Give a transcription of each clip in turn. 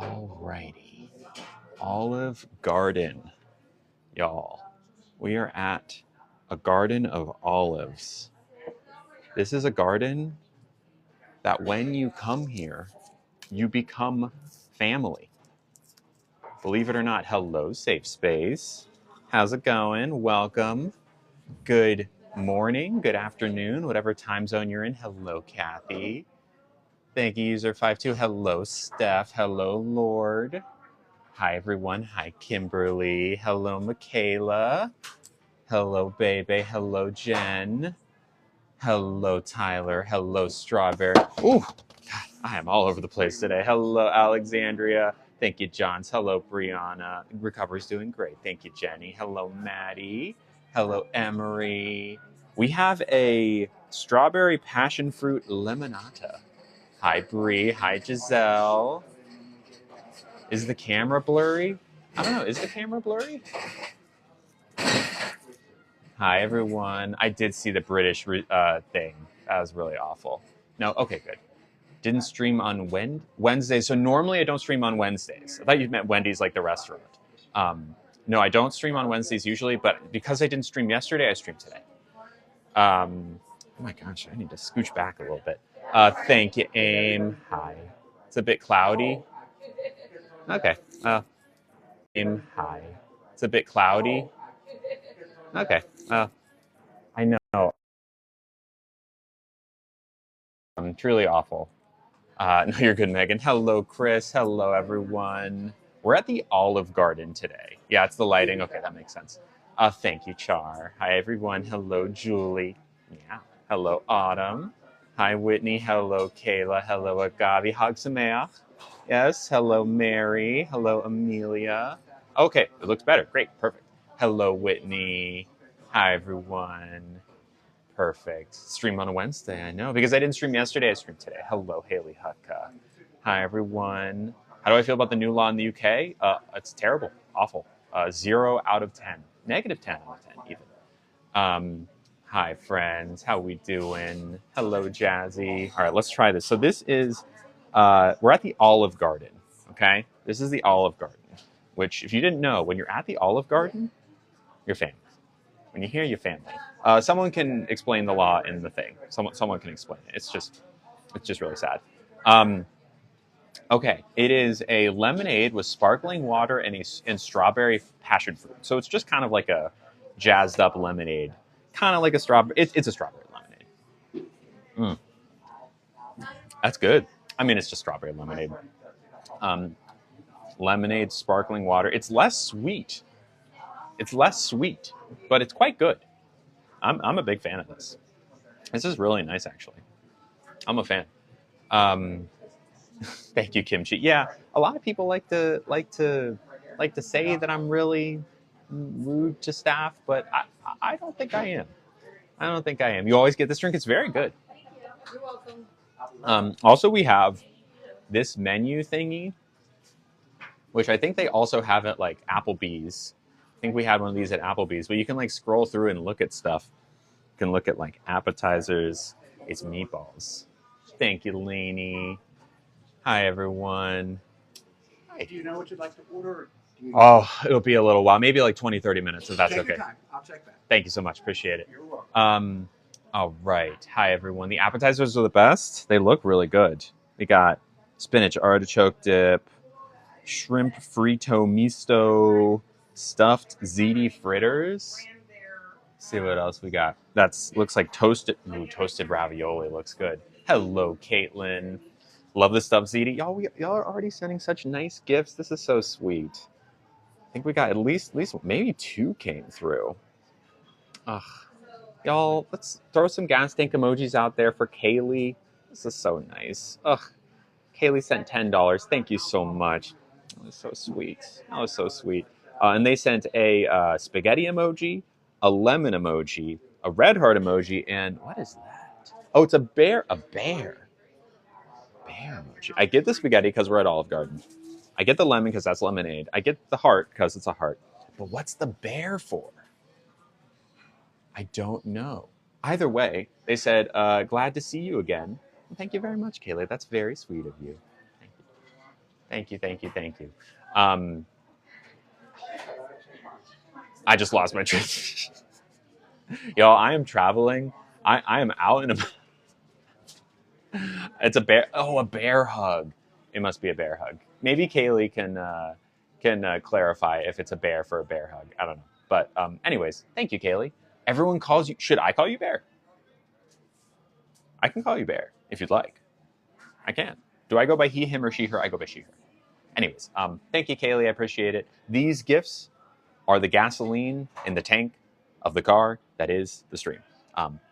Alrighty. Olive Garden, y'all. We are at a garden of olives. This is a garden that when you come here, you become family. Believe it or not, hello, safe space. How's it going? Welcome. Good morning, good afternoon, whatever time zone you're in. Hello, Kathy. Thank you, user52. Hello, Steph. Hello, Lord. Hi, everyone. Hi, Kimberly. Hello, Michaela. Hello, Bebe. Hello, Jen. Hello, Tyler. Hello, Strawberry. Ooh, God, I am all over the place today. Hello, Alexandria. Thank you, Johns. Hello, Brianna. Recovery's doing great. Thank you, Jenny. Hello, Maddie. Hello, Emery. We have a strawberry passion fruit limonata. Hi, Bree. Hi, Giselle. Is the camera blurry? I don't know. Is the camera blurry? Hi, everyone. I did see the British thing. That was really awful. No, okay, good. Didn't stream on Wednesdays. So normally I don't stream on Wednesdays. I thought you meant Wendy's like the restaurant. No, I don't stream on Wednesdays usually, but because I didn't stream yesterday, I streamed today. Oh my gosh, I need to scooch back a little bit. Thank you, Aim. Hi. It's a bit cloudy. Okay. Aim. Hi. It's a bit cloudy. Okay. I know. Truly awful. No, you're good, Megan. Hello, Chris. Hello, everyone. We're at the Olive Garden today. Yeah, it's the lighting. Okay, that makes sense. Thank you, Char. Hi, everyone. Hello, Julie. Yeah. Hello, Autumn. Hi, Whitney. Hello, Kayla. Hello, Agavi. Hagsameach. Yes. Hello, Mary. Hello, Amelia. Okay, it looks better. Great. Perfect. Hello, Whitney. Hi, everyone. Perfect. Stream on a Wednesday, I know. Because I didn't stream yesterday, I streamed today. Hello, Haley Hutka. Hi, everyone. How do I feel about the new law in the UK? It's terrible. Awful. 0 out of 10. Negative 10 out of 10, even. Hi, friends. How we doing? Hello, Jazzy. All right, let's try this. So this is, we're at the Olive Garden, okay? This is the Olive Garden, which, if you didn't know, when you're at the Olive Garden, you're famous. When you hear your family, someone can explain the law in the thing. Someone can explain it. It's just really sad. Okay, it is a lemonade with sparkling water and strawberry passion fruit. So it's just kind of like a jazzed up lemonade, kind of like a strawberry. It's a strawberry lemonade. That's good. I mean, it's just strawberry lemonade. Lemonade, sparkling water. It's less sweet. But it's quite good. I'm a big fan of this. This is really nice, actually. I'm a fan. Thank you, Kimchi. Yeah, a lot of people like to say that I'm really rude to staff, but I don't think I am. I don't think I am. You always get this drink. It's very good. You're welcome. Also, we have this menu thingy, which I think they also have at like Applebee's. I think we had one of these at Applebee's, but you can like scroll through and look at stuff. You can look at like appetizers. It's meatballs. Thank you, Lainey. Hi, everyone. Hi, do you know what you'd like to order? Oh, it'll be a little while, maybe like 20, 30 minutes, if that's Take okay. your time. I'll check that. Thank you so much. Appreciate it. You're welcome. All right. Hi, everyone. The appetizers are the best. They look really good. We got spinach artichoke dip, shrimp frito misto, stuffed ziti fritters. Let's see what else we got. Looks like toasted ravioli. Looks good. Hello, Caitlin. Love the stuffed ziti. Y'all are already sending such nice gifts. This is so sweet. I think we got at least maybe 2 came through. Ugh. Y'all, let's throw some gas tank emojis out there for Kaylee. This is so nice. Ugh. Kaylee sent $10. Thank you so much. That was so sweet. That was so sweet. And they sent a spaghetti emoji, a lemon emoji, a red heart emoji, and what is that? Oh, it's a bear. A bear. Bear emoji. I get the spaghetti because we're at Olive Garden. I get the lemon because that's lemonade. I get the heart because it's a heart. But what's the bear for? I don't know. Either way, they said, glad to see you again. Thank you very much, Kaylee. That's very sweet of you. Thank you, thank you, thank you. I just lost my train. Y'all, I am traveling. I am out and about. It's a bear. Oh, a bear hug. It must be a bear hug. Maybe Kaylee can clarify if it's a bear for a bear hug. I don't know. But anyways, thank you, Kaylee. Everyone calls you. Should I call you Bear? I can call you Bear if you'd like. I can. Do I go by he, him, or she, her? I go by she, her. Anyways, thank you, Kaylee. I appreciate it. These gifts are the gasoline in the tank of the car that is the stream.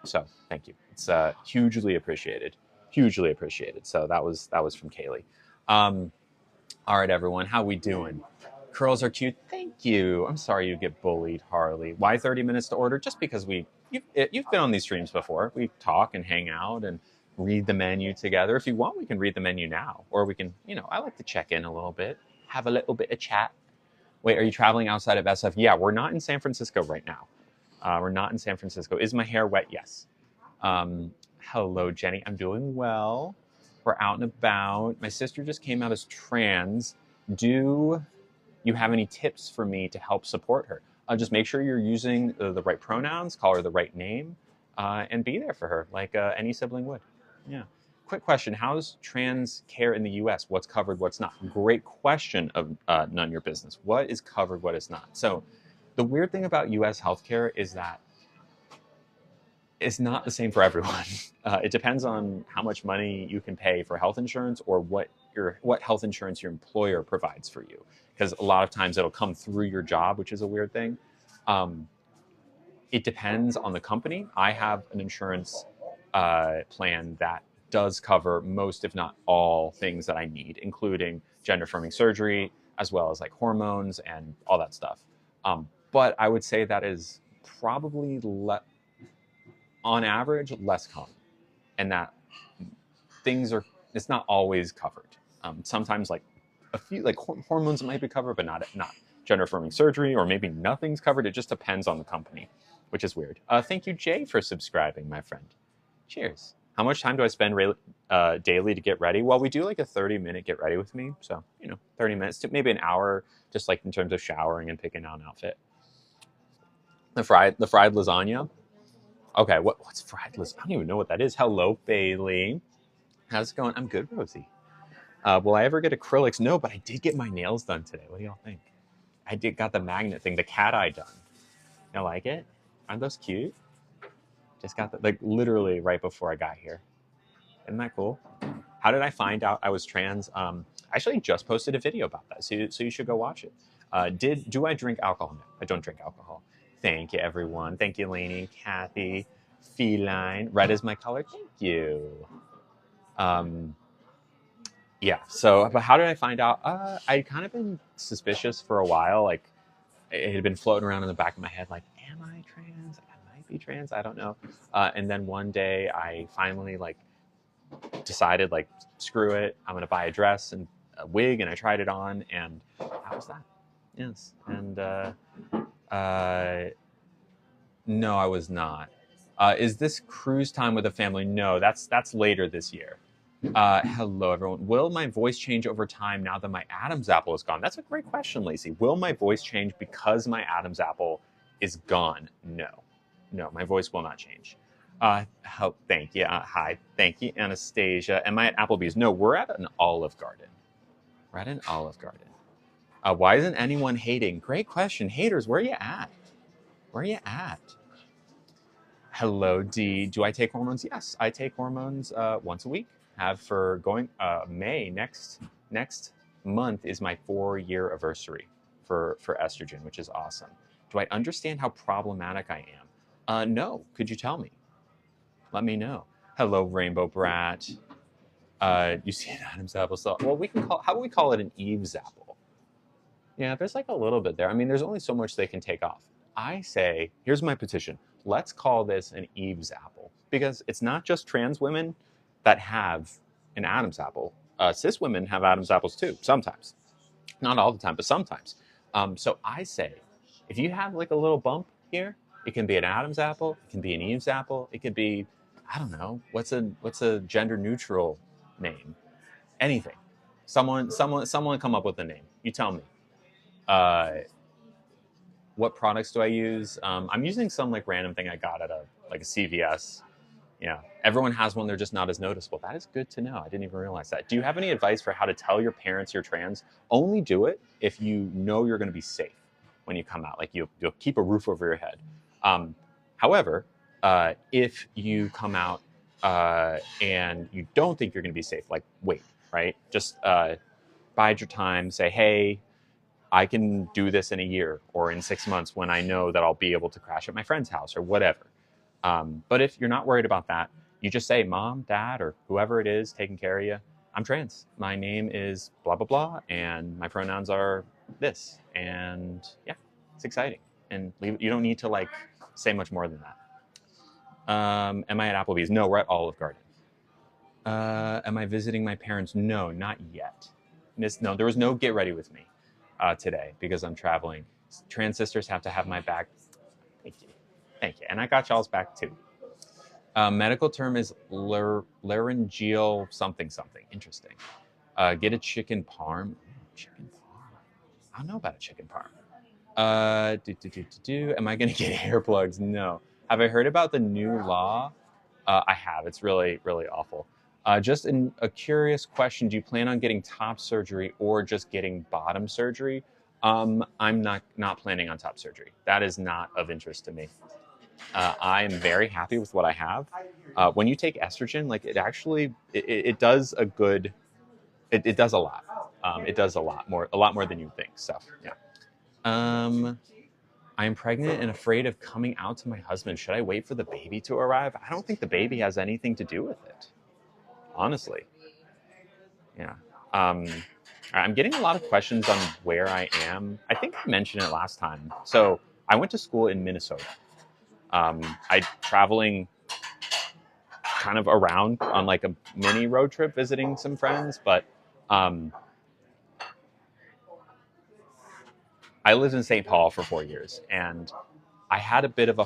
So thank you. It's hugely appreciated. Hugely appreciated. So that was from Kaylee. All right, everyone, how we doing? Curls are cute. Thank you. I'm sorry you get bullied, Harley. Why 30 minutes to order? Just because you've been on these streams before. We talk and hang out and read the menu together. If you want, we can read the menu now, or we can, I like to check in a little bit, have a little bit of chat. Wait, are you traveling outside of SF? Yeah, we're not in San Francisco right now. We're not in San Francisco. Is my hair wet? Yes. Hello, Jenny. I'm doing well. We're out and about. My sister just came out as trans. Do you have any tips for me to help support her? Just make sure you're using the right pronouns, call her the right name, and be there for her like any sibling would. Yeah. Quick question. How's trans care in the U.S.? What's covered, what's not? Great question of none your business. What is covered, what is not? So the weird thing about U.S. healthcare is that it's not the same for everyone. It depends on how much money you can pay for health insurance or what health insurance your employer provides for you. Because a lot of times it'll come through your job, which is a weird thing. It depends on the company. I have an insurance plan that does cover most, if not all, things that I need, including gender-affirming surgery, as well as like hormones and all that stuff. But I would say that is probably on average less common, and that it's not always covered. Sometimes like a few like hormones might be covered, but not gender affirming surgery, or maybe nothing's covered. It just depends on the company, which is weird. Thank you, Jay, for subscribing, my friend. Cheers. How much time do I spend daily to get ready? Well, we do like a 30-minute get ready with me, so 30 minutes to maybe an hour, just like in terms of showering and picking out an outfit. The fried lasagna. Okay, what's fried lasagna? I don't even know what that is. Hello, Bailey. How's it going? I'm good, Rosie. Will I ever get acrylics? No, but I did get my nails done today. What do y'all think? I got the magnet thing, the cat eye done. You like it? Aren't those cute? Just got that, like literally right before I got here. Isn't that cool? How did I find out I was trans? I actually just posted a video about that, so you should go watch it. Do I drink alcohol? No, I don't drink alcohol. Thank you, everyone. Thank you, Lainey, Kathy, Feline. Red is my color. Thank you. Yeah, so, but how did I find out? I'd kind of been suspicious for a while. Like, it had been floating around in the back of my head, like, am I trans? I might be trans. I don't know. And then one day I finally, like, decided, like, screw it. I'm going to buy a dress and a wig, and I tried it on, and how was that? Yes. And, no, I was not. Is this cruise time with a family? No, that's later this year. Hello, everyone. Will my voice change over time now that my Adam's apple is gone? That's a great question, Lacey. Will my voice change because my Adam's apple is gone? No, my voice will not change. Thank you. Hi, thank you, Anastasia. Am I at Applebee's? No, we're at an Olive Garden. We're at an Olive Garden. Why isn't anyone hating? Great question. Haters, where are you at? Where are you at? Hello, D. Do I take hormones? Yes, I take hormones once a week. Have for going May next month is my 4-year anniversary for estrogen, which is awesome. Do I understand how problematic I am? No. Could you tell me? Let me know. Hello, Rainbow Brat. You see an Adam's apple? So, well, how about we call it an Eve's apple? Yeah, there's like a little bit there. I mean, there's only so much they can take off. I say, here's my petition. Let's call this an Eve's apple, because it's not just trans women that have an Adam's apple. Cis women have Adam's apples too, sometimes. Not all the time, but sometimes. So I say, if you have like a little bump here, it can be an Adam's apple, it can be an Eve's apple, it could be, I don't know, what's a gender neutral name? Anything. Someone come up with a name. You tell me. Uh, what products do I use? I'm using some like random thing I got at a CVS. Yeah, everyone has one. They're just not as noticeable. That is good to know. I didn't even realize that. Do you have any advice for how to tell your parents you're trans? Only do it if you know you're going to be safe when you come out. Like you'll keep a roof over your head. However, if you come out and you don't think you're going to be safe, like wait, right? Just bide your time. Say, hey, I can do this in a year or in 6 months when I know that I'll be able to crash at my friend's house or whatever. But if you're not worried about that, you just say, Mom, Dad, or whoever it is taking care of you, I'm trans. My name is blah, blah, blah, and my pronouns are this. And yeah, it's exciting. And you don't need to like say much more than that. Am I at Applebee's? No, we're at Olive Garden. Am I visiting my parents? No, not yet. No, there was no get ready with me today because I'm traveling. Trans sisters have to have my back. Thank you. Thank you. And I got y'all's back too. Medical term is laryngeal something something. Interesting. Get a chicken parm. Chicken parm. I don't know about a chicken parm. Am I going to get hair plugs? No. Have I heard about the new law? I have. It's really, really awful. Just a curious question. Do you plan on getting top surgery or just getting bottom surgery? I'm not planning on top surgery. That is not of interest to me. I am very happy with what I have. When you take estrogen, like it actually, it does a good, it does a lot. It does a lot more than you think. So yeah. I am pregnant and afraid of coming out to my husband. Should I wait for the baby to arrive? I don't think the baby has anything to do with it, honestly. Yeah. I'm getting a lot of questions on where I am. I think I mentioned it last time. So I went to school in Minnesota. I traveling kind of around on like a mini road trip visiting some friends, but I lived in St. Paul for 4 years and I had a bit of a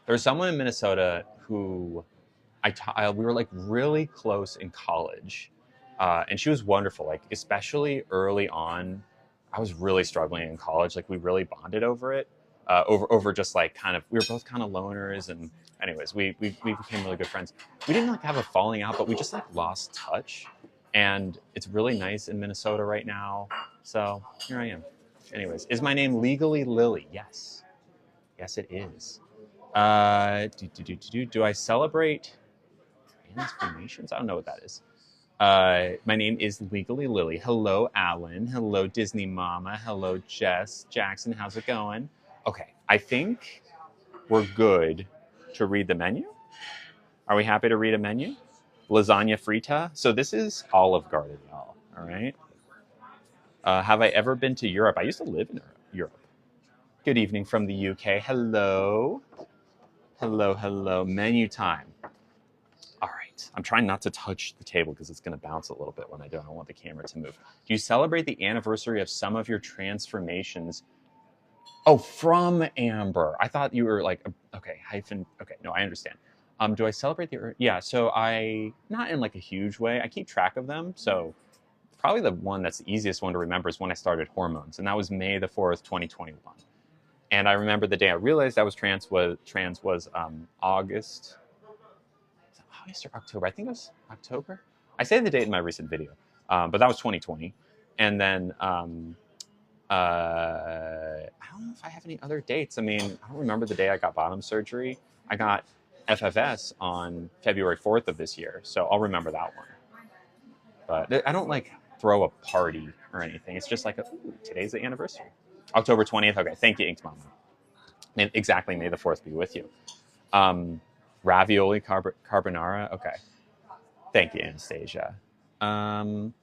there was someone in Minnesota who we were like really close in college, and she was wonderful. Like especially early on, I was really struggling in college. Like we really bonded over it, over just like kind of we were both kind of loners, and anyways, we became really good friends. We didn't like have a falling out, but we just like lost touch, and it's really nice in Minnesota right now. So here I am. Anyways, is my name legally Lily? Yes, yes it is. Do I celebrate transformations? I don't know what that is. My name is Legally Lily. Hello, Alan. Hello, Disney Mama. Hello, Jess. Jackson, how's it going? Okay, I think we're good to read the menu. Are we happy to read a menu? Lasagna frita. So this is Olive Garden, y'all. All right. Have I ever been to Europe? I used to live in Europe. Good evening from the UK. Hello. Hello, hello. Menu time. All right. I'm trying not to touch the table because it's going to bounce a little bit when I do. I don't want the camera to move. Do you celebrate the anniversary of some of your transformations? Oh, from Amber. I thought you were like, okay, hyphen. Okay, no, I understand. Do I celebrate the? Yeah. So not in like a huge way. I keep track of them. So probably the one that's the easiest one to remember is when I started hormones, and that was May the 4th, 2021. And I remember the day I realized I was trans was August. August or October? I think it was October. I say the date in my recent video, but that was 2020. And then I don't know if I have any other dates. I mean, I don't remember the day I got bottom surgery. I got FFS on February 4th of this year, so I'll remember that one. But I don't like throw a party or anything. It's just like, today's the anniversary. October 20th. Okay, thank you, Inked Mama. Exactly, May the 4th be with you. Ravioli carbonara. Okay. Thank you, Anastasia. All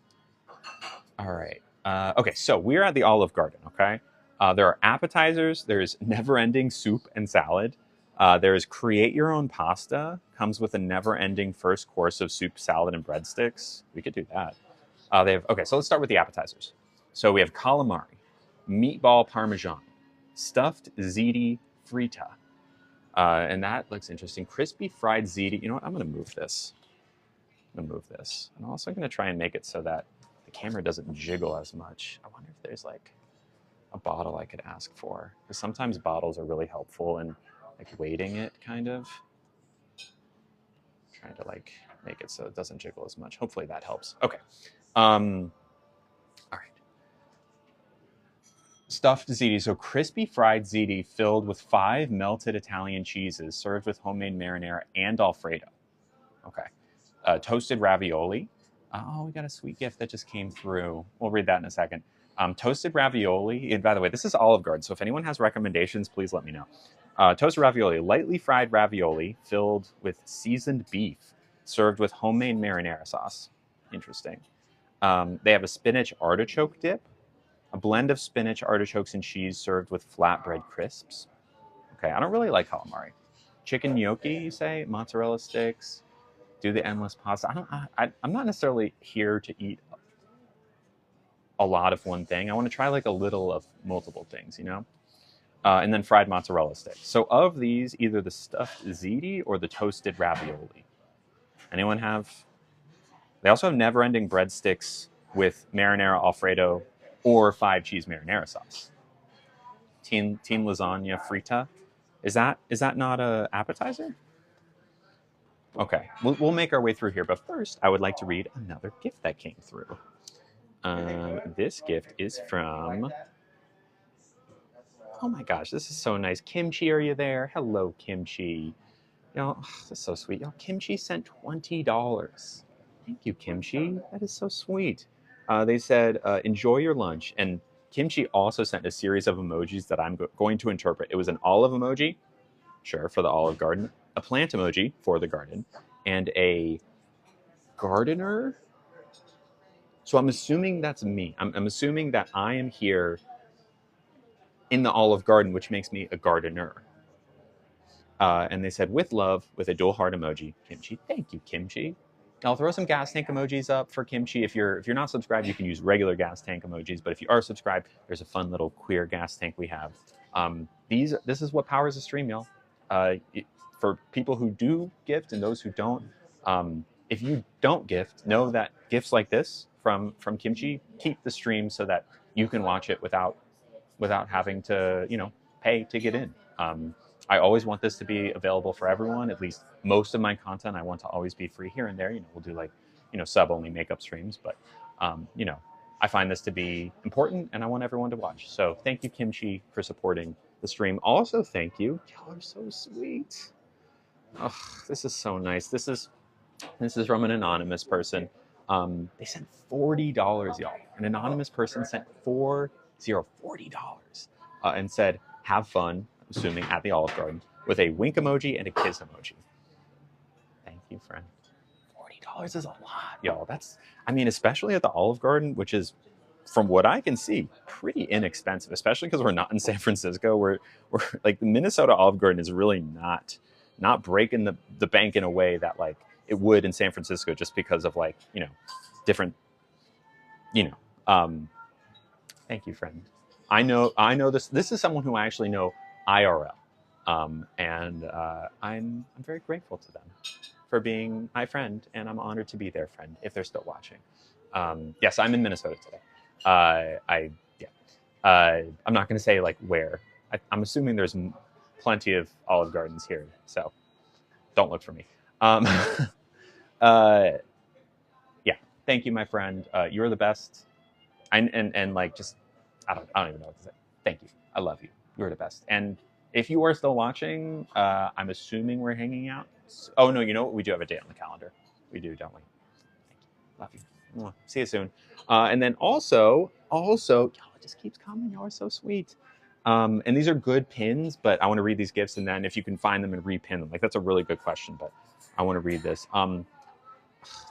right. Okay, so we're at the Olive Garden, okay? There are appetizers. There's never-ending soup and salad. There's create your own pasta. Comes with a never-ending first course of soup, salad, and breadsticks. We could do that. Okay, so let's start with the appetizers. So we have calamari, meatball parmesan, stuffed ziti frita. And that looks interesting. Crispy fried ziti. You know what? I'm going to move this. I'm gonna move this. I'm also gonna try and make it so that the camera doesn't jiggle as much. I wonder if there's like a bottle I could ask for, because sometimes bottles are really helpful in like weighting it, kind of. Trying to like make it so it doesn't jiggle as much. Hopefully that helps. Okay. All right. Stuffed ziti. So crispy fried ziti filled with 5 melted Italian cheeses, served with homemade marinara and Alfredo. Okay. Toasted ravioli. Oh, we got a sweet gift that just came through. We'll read that in a second. Toasted ravioli. And by the way, this is Olive Garden, so if anyone has recommendations, please let me know. Toasted ravioli, lightly fried ravioli filled with seasoned beef, served with homemade marinara sauce. Interesting. They have a spinach artichoke dip, a blend of spinach, artichokes, and cheese served with flatbread crisps. Okay, I don't really like calamari. Chicken gnocchi, you say? Mozzarella sticks. Do the endless pasta. I'm not necessarily here to eat a lot of one thing. I want to try like a little of multiple things, you know? And then fried mozzarella sticks. So of these, either the stuffed ziti or the toasted ravioli. Anyone have? They also have never-ending breadsticks with marinara Alfredo or 5 cheese marinara sauce. Team lasagna frita. Is that not a appetizer? Okay, we'll make our way through here, but first I would like to read another gift that came through. This gift is from, oh my gosh, this is so nice. Kimchi, are you there? Hello, Kimchi. Y'all, this is so sweet. Y'all, Kimchi sent $20. Thank you, Kimchi. That is so sweet. They said, enjoy your lunch. And Kimchi also sent a series of emojis that I'm going to interpret. It was an olive emoji, sure, for the Olive Garden, a plant emoji for the garden, and a gardener. So I'm assuming that's me. I'm assuming that I am here in the Olive Garden, which makes me a gardener. And they said, with love, with a dual heart emoji, Kimchi. Thank you, Kimchi. I'll throw some gas tank emojis up for Kimchi. If you're not subscribed, you can use regular gas tank emojis. But if you are subscribed, there's a fun little queer gas tank we have. This is what powers the stream, y'all. For people who do gift and those who don't, if you don't gift, know that gifts like this from Kimchi keep the stream so that you can watch it without having to pay to get in. I always want this to be available for everyone. At least most of my content, I want to always be free. Here and there, we'll do like sub only makeup streams, but I find this to be important, and I want everyone to watch. So thank you, Kimchi, for supporting the stream. Also, thank you. Y'all are so sweet. Oh, this is so nice. This is from an anonymous person. They sent $40, y'all. An anonymous person sent $40 and said, have fun, assuming at the Olive Garden, with a wink emoji and a kiss emoji. Thank you, friend. $40 is a lot, y'all. Especially at the Olive Garden, which is, from what I can see, pretty inexpensive, especially because we're not in San Francisco. We're like, the Minnesota Olive Garden is really not breaking the bank in a way that like it would in San Francisco, just because of like, different, thank you, friend. I know this is someone who I actually know IRL. And I'm very grateful to them for being my friend, and I'm honored to be their friend if they're still watching. Yes, I'm in Minnesota today. I'm not going to say like where. I'm assuming there's plenty of Olive Gardens here, so don't look for me. Yeah, thank you, my friend. You're the best. And like, just I don't even know what to say. Thank you. I love you. You're the best. And if you are still watching, I'm assuming we're hanging out. Oh no, you know what? We do have a date on the calendar. We do, don't we? Thank you. Love you. See you soon. And then also, y'all, it just keeps coming. Y'all are so sweet. And these are good pins, but I want to read these gifts, and then if you can find them and repin them. Like, that's a really good question, but I want to read this.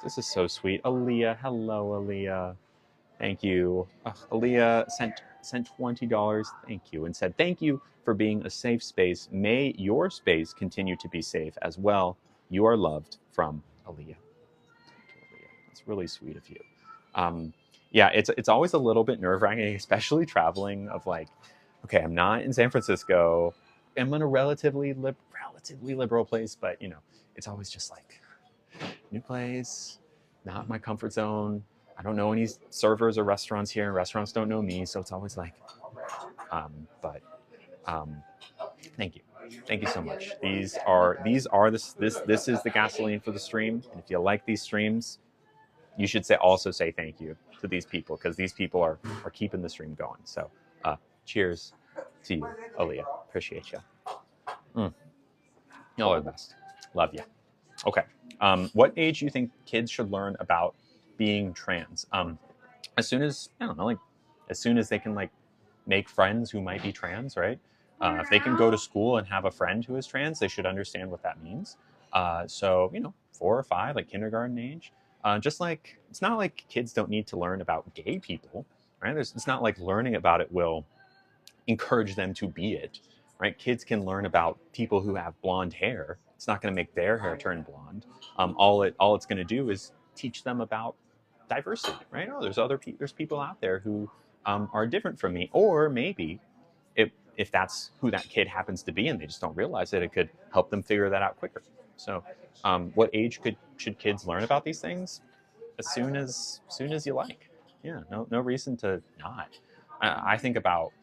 This is so sweet. Aaliyah, hello, Aaliyah. Thank you. Aaliyah sent $20. Thank you, and said, thank you for being a safe space. May your space continue to be safe as well. You are loved, from Aaliyah. It's really sweet of you. Yeah, it's always a little bit nerve-wracking, especially traveling, of like, okay, I'm not in San Francisco. I'm in a relatively liberal place, but it's always just like, new place, not my comfort zone. I don't know any servers or restaurants here. Restaurants don't know me, so it's always like, but thank you. Thank you so much. This is the gasoline for the stream. And if you like these streams, you should also say thank you to these people, because these people are keeping the stream going. So cheers to you, Aaliyah. Appreciate you. Y'all are the best. Love you. Okay. What age do you think kids should learn about being trans? As soon as, I don't know, like as soon as they can like make friends who might be trans, right? If they can go to school and have a friend who is trans, they should understand what that means. So, 4 or 5, like kindergarten age. Just like, it's not like kids don't need to learn about gay people, right? It's not like learning about it will encourage them to be it, right? Kids can learn about people who have blonde hair. It's not going to make their hair turn blonde. All it's going to do is teach them about diversity, right? Oh, there's people out there who are different from me, or maybe if that's who that kid happens to be and they just don't realize it, it could help them figure that out quicker. So, what age should kids learn about these things? As soon as you like. Yeah, no reason to not. I think about,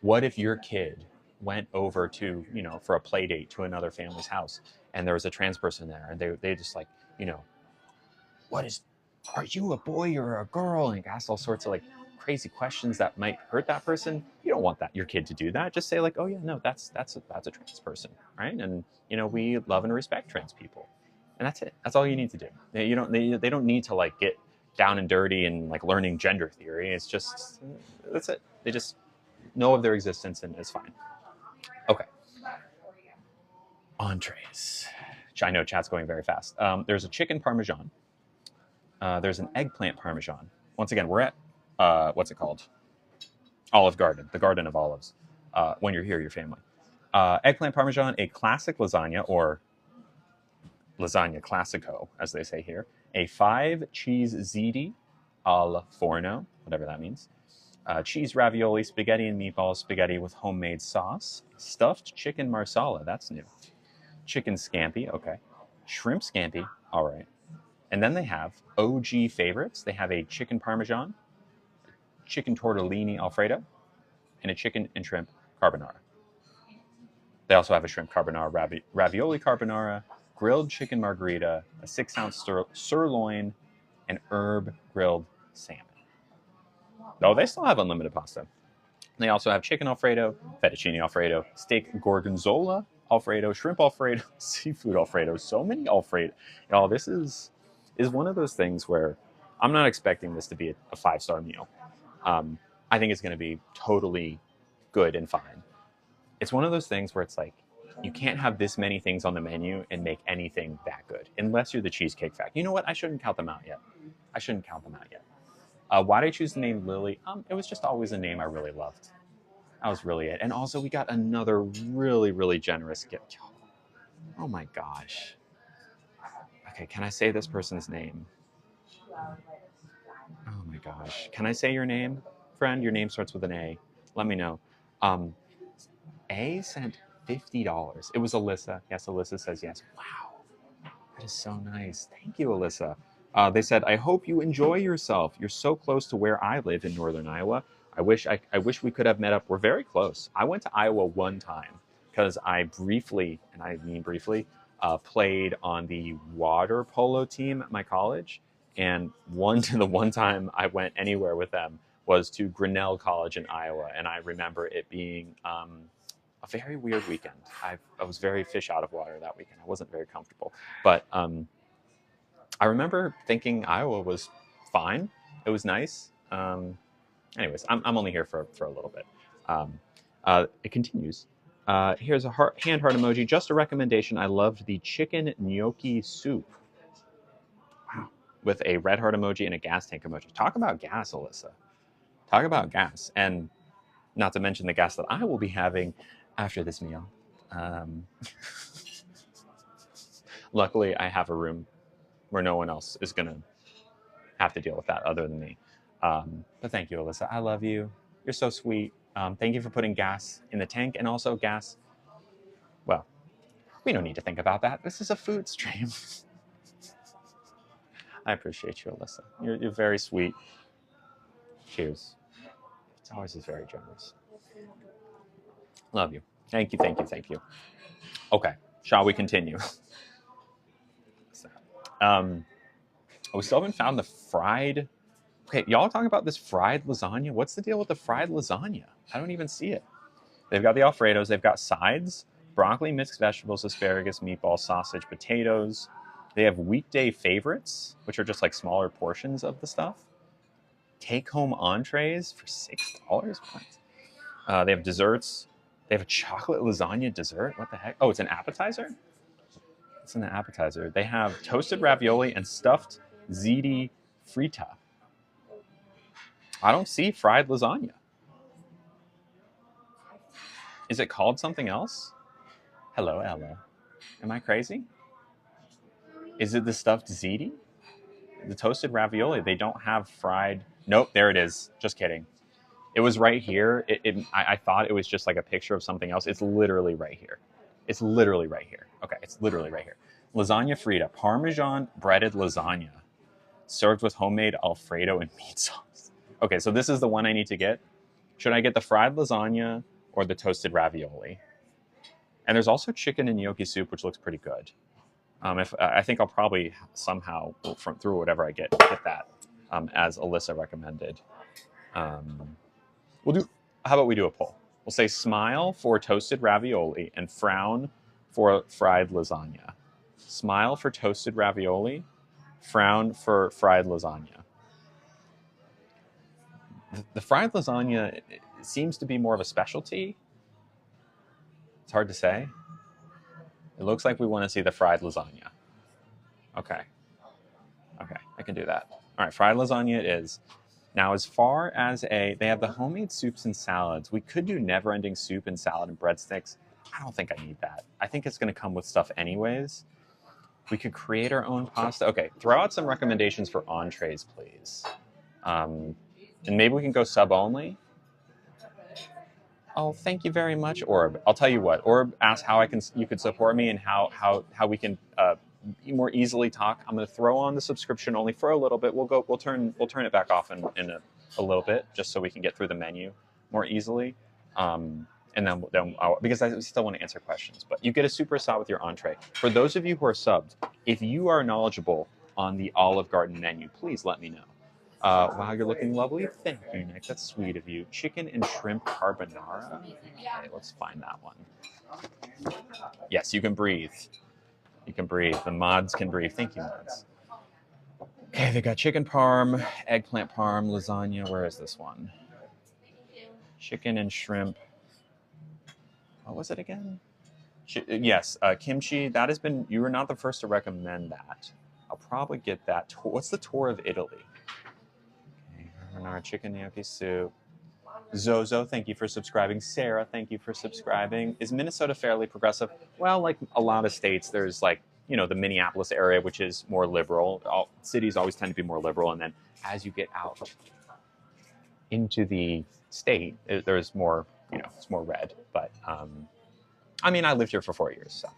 what if your kid went over to, for a play date to another family's house, and there was a trans person there, and they just like, are you a boy or a girl? And ask all sorts of like crazy questions that might hurt that person. You don't want your kid to do that. Just say like, oh yeah, no, that's a trans person, right? And we love and respect trans people, and that's it. That's all you need to do. They don't need to like get down and dirty and like learning gender theory. It's just, that's it. They just know of their existence and it's fine. Okay. Entrees. I know chat's going very fast. There's a chicken parmesan. There's an eggplant parmesan. Once again, we're at, what's it called? Olive Garden, the Garden of Olives. When you're here, your family. Eggplant parmesan, a classic lasagna, or lasagna classico, as they say here. A 5-cheese ziti al forno, whatever that means. Cheese ravioli, spaghetti and meatballs, spaghetti with homemade sauce, stuffed chicken marsala, that's new. Chicken scampi, okay. Shrimp scampi, all right. And then they have OG favorites. They have a chicken parmesan, chicken tortellini alfredo, and a chicken and shrimp carbonara. They also have a shrimp carbonara, ravioli carbonara, grilled chicken margherita, a 6-ounce sirloin, and herb grilled salmon. Oh, they still have unlimited pasta. They also have chicken Alfredo, fettuccine Alfredo, steak gorgonzola Alfredo, shrimp Alfredo, seafood Alfredo. So many Alfredo. Y'all, this is one of those things where I'm not expecting this to be a 5-star meal. I think it's going to be totally good and fine. It's one of those things where it's like, you can't have this many things on the menu and make anything that good, unless you're the Cheesecake Factory. You know what? I shouldn't count them out yet. Why did I choose the name Lily? It was just always a name I really loved. That was really it. And also, we got another really, really generous gift. Oh my gosh. Okay, can I say this person's name? Oh my gosh. Can I say your name, friend? Your name starts with an A. Let me know. A sent $50. It was Alyssa. Yes, Alyssa says yes. Wow. That is so nice. Thank you, Alyssa. They said, I hope you enjoy yourself. You're so close to where I live in northern Iowa. I wish we could have met up. We're very close. I went to Iowa one time because I briefly, and I mean briefly, played on the water polo team at my college. And the one time I went anywhere with them was to Grinnell College in Iowa. And I remember it being a very weird weekend. I was very fish out of water that weekend. I wasn't very comfortable. But I remember thinking Iowa was fine. It was nice. Anyways, I'm only here for a little bit. It continues. Here's a hand heart emoji. Just a recommendation. I loved the chicken gnocchi soup. Wow. With a red heart emoji and a gas tank emoji. Talk about gas, Alyssa. Talk about gas. And not to mention the gas that I will be having after this meal. Luckily, I have a room where no one else is going to have to deal with that other than me. But thank you, Alyssa. I love you. You're so sweet. Thank you for putting gas in the tank, and also gas. Well, we don't need to think about that. This is a food stream. I appreciate you, Alyssa. You're very sweet. Cheers. It's always is very generous. Love you. Thank you, thank you, thank you. Okay, shall we continue? We still haven't found the fried. Okay, y'all talking about this fried lasagna? What's the deal with the fried lasagna? I don't even see it. They've got the Alfredos. They've got sides: broccoli, mixed vegetables, asparagus, meatballs, sausage, potatoes. They have weekday favorites, which are just like smaller portions of the stuff. Take-home entrees for $6. They have desserts. They have a chocolate lasagna dessert. What the heck? Oh, it's an appetizer? It's an appetizer. They have toasted ravioli and stuffed ziti frita. I don't see fried lasagna. Is it called something else? Hello, Ella. Am I crazy? Is it the stuffed ziti? The toasted ravioli. They don't have fried. Nope, there it is. Just kidding. It was right here. I thought it was just like a picture of something else. It's literally right here. It's literally right here. Okay, it's literally right here. Lasagna frita, Parmesan breaded lasagna, served with homemade Alfredo and meat sauce. Okay, so this is the one I need to get. Should I get the fried lasagna or the toasted ravioli? And there's also chicken and gnocchi soup, which looks pretty good. If I think I'll probably somehow through whatever I get that as Alyssa recommended. We'll do. How about we do a poll? We'll say smile for toasted ravioli and frown for fried lasagna. Smile for toasted ravioli, frown for fried lasagna. The fried lasagna seems to be more of a specialty. It's hard to say. It looks like we want to see the fried lasagna. Okay. Okay, I can do that. All right, fried lasagna it is. Now, as far as they have the homemade soups and salads. We could do never-ending soup and salad and breadsticks. I don't think I need that. I think it's going to come with stuff anyways. We could create our own pasta. Okay, throw out some recommendations for entrees, please. And maybe we can go sub only. Oh, thank you very much, Orb. I'll tell you what. Orb asked how you could support me and how we can more easily talk. I'm going to throw on the subscription only for a little bit. We'll turn it back off in a little bit just so we can get through the menu more easily. And then because I still want to answer questions. But you get a super side with your entree. For those of you who are subbed, if you are knowledgeable on the Olive Garden menu, please let me know. Wow, you're looking lovely. Thank you, Nick. That's sweet of you. Chicken and shrimp carbonara. Okay, let's find that one. Yes, you can breathe. You can breathe. The mods can breathe. Thank you, mods. Okay, they got chicken parm, eggplant parm, lasagna. Where is this one? Chicken and shrimp. What was it again? Yes, kimchi. That has been. You were not the first to recommend that. I'll probably get that. What's the tour of Italy? Our chicken gnocchi soup. Zozo, thank you for subscribing. Sarah, thank you for subscribing. Is Minnesota fairly progressive? Well, like a lot of states, there's like, the Minneapolis area, which is more liberal. All cities always tend to be more liberal. And then as you get out into the state, there's more, it's more red. But, I lived here for 4 years, so.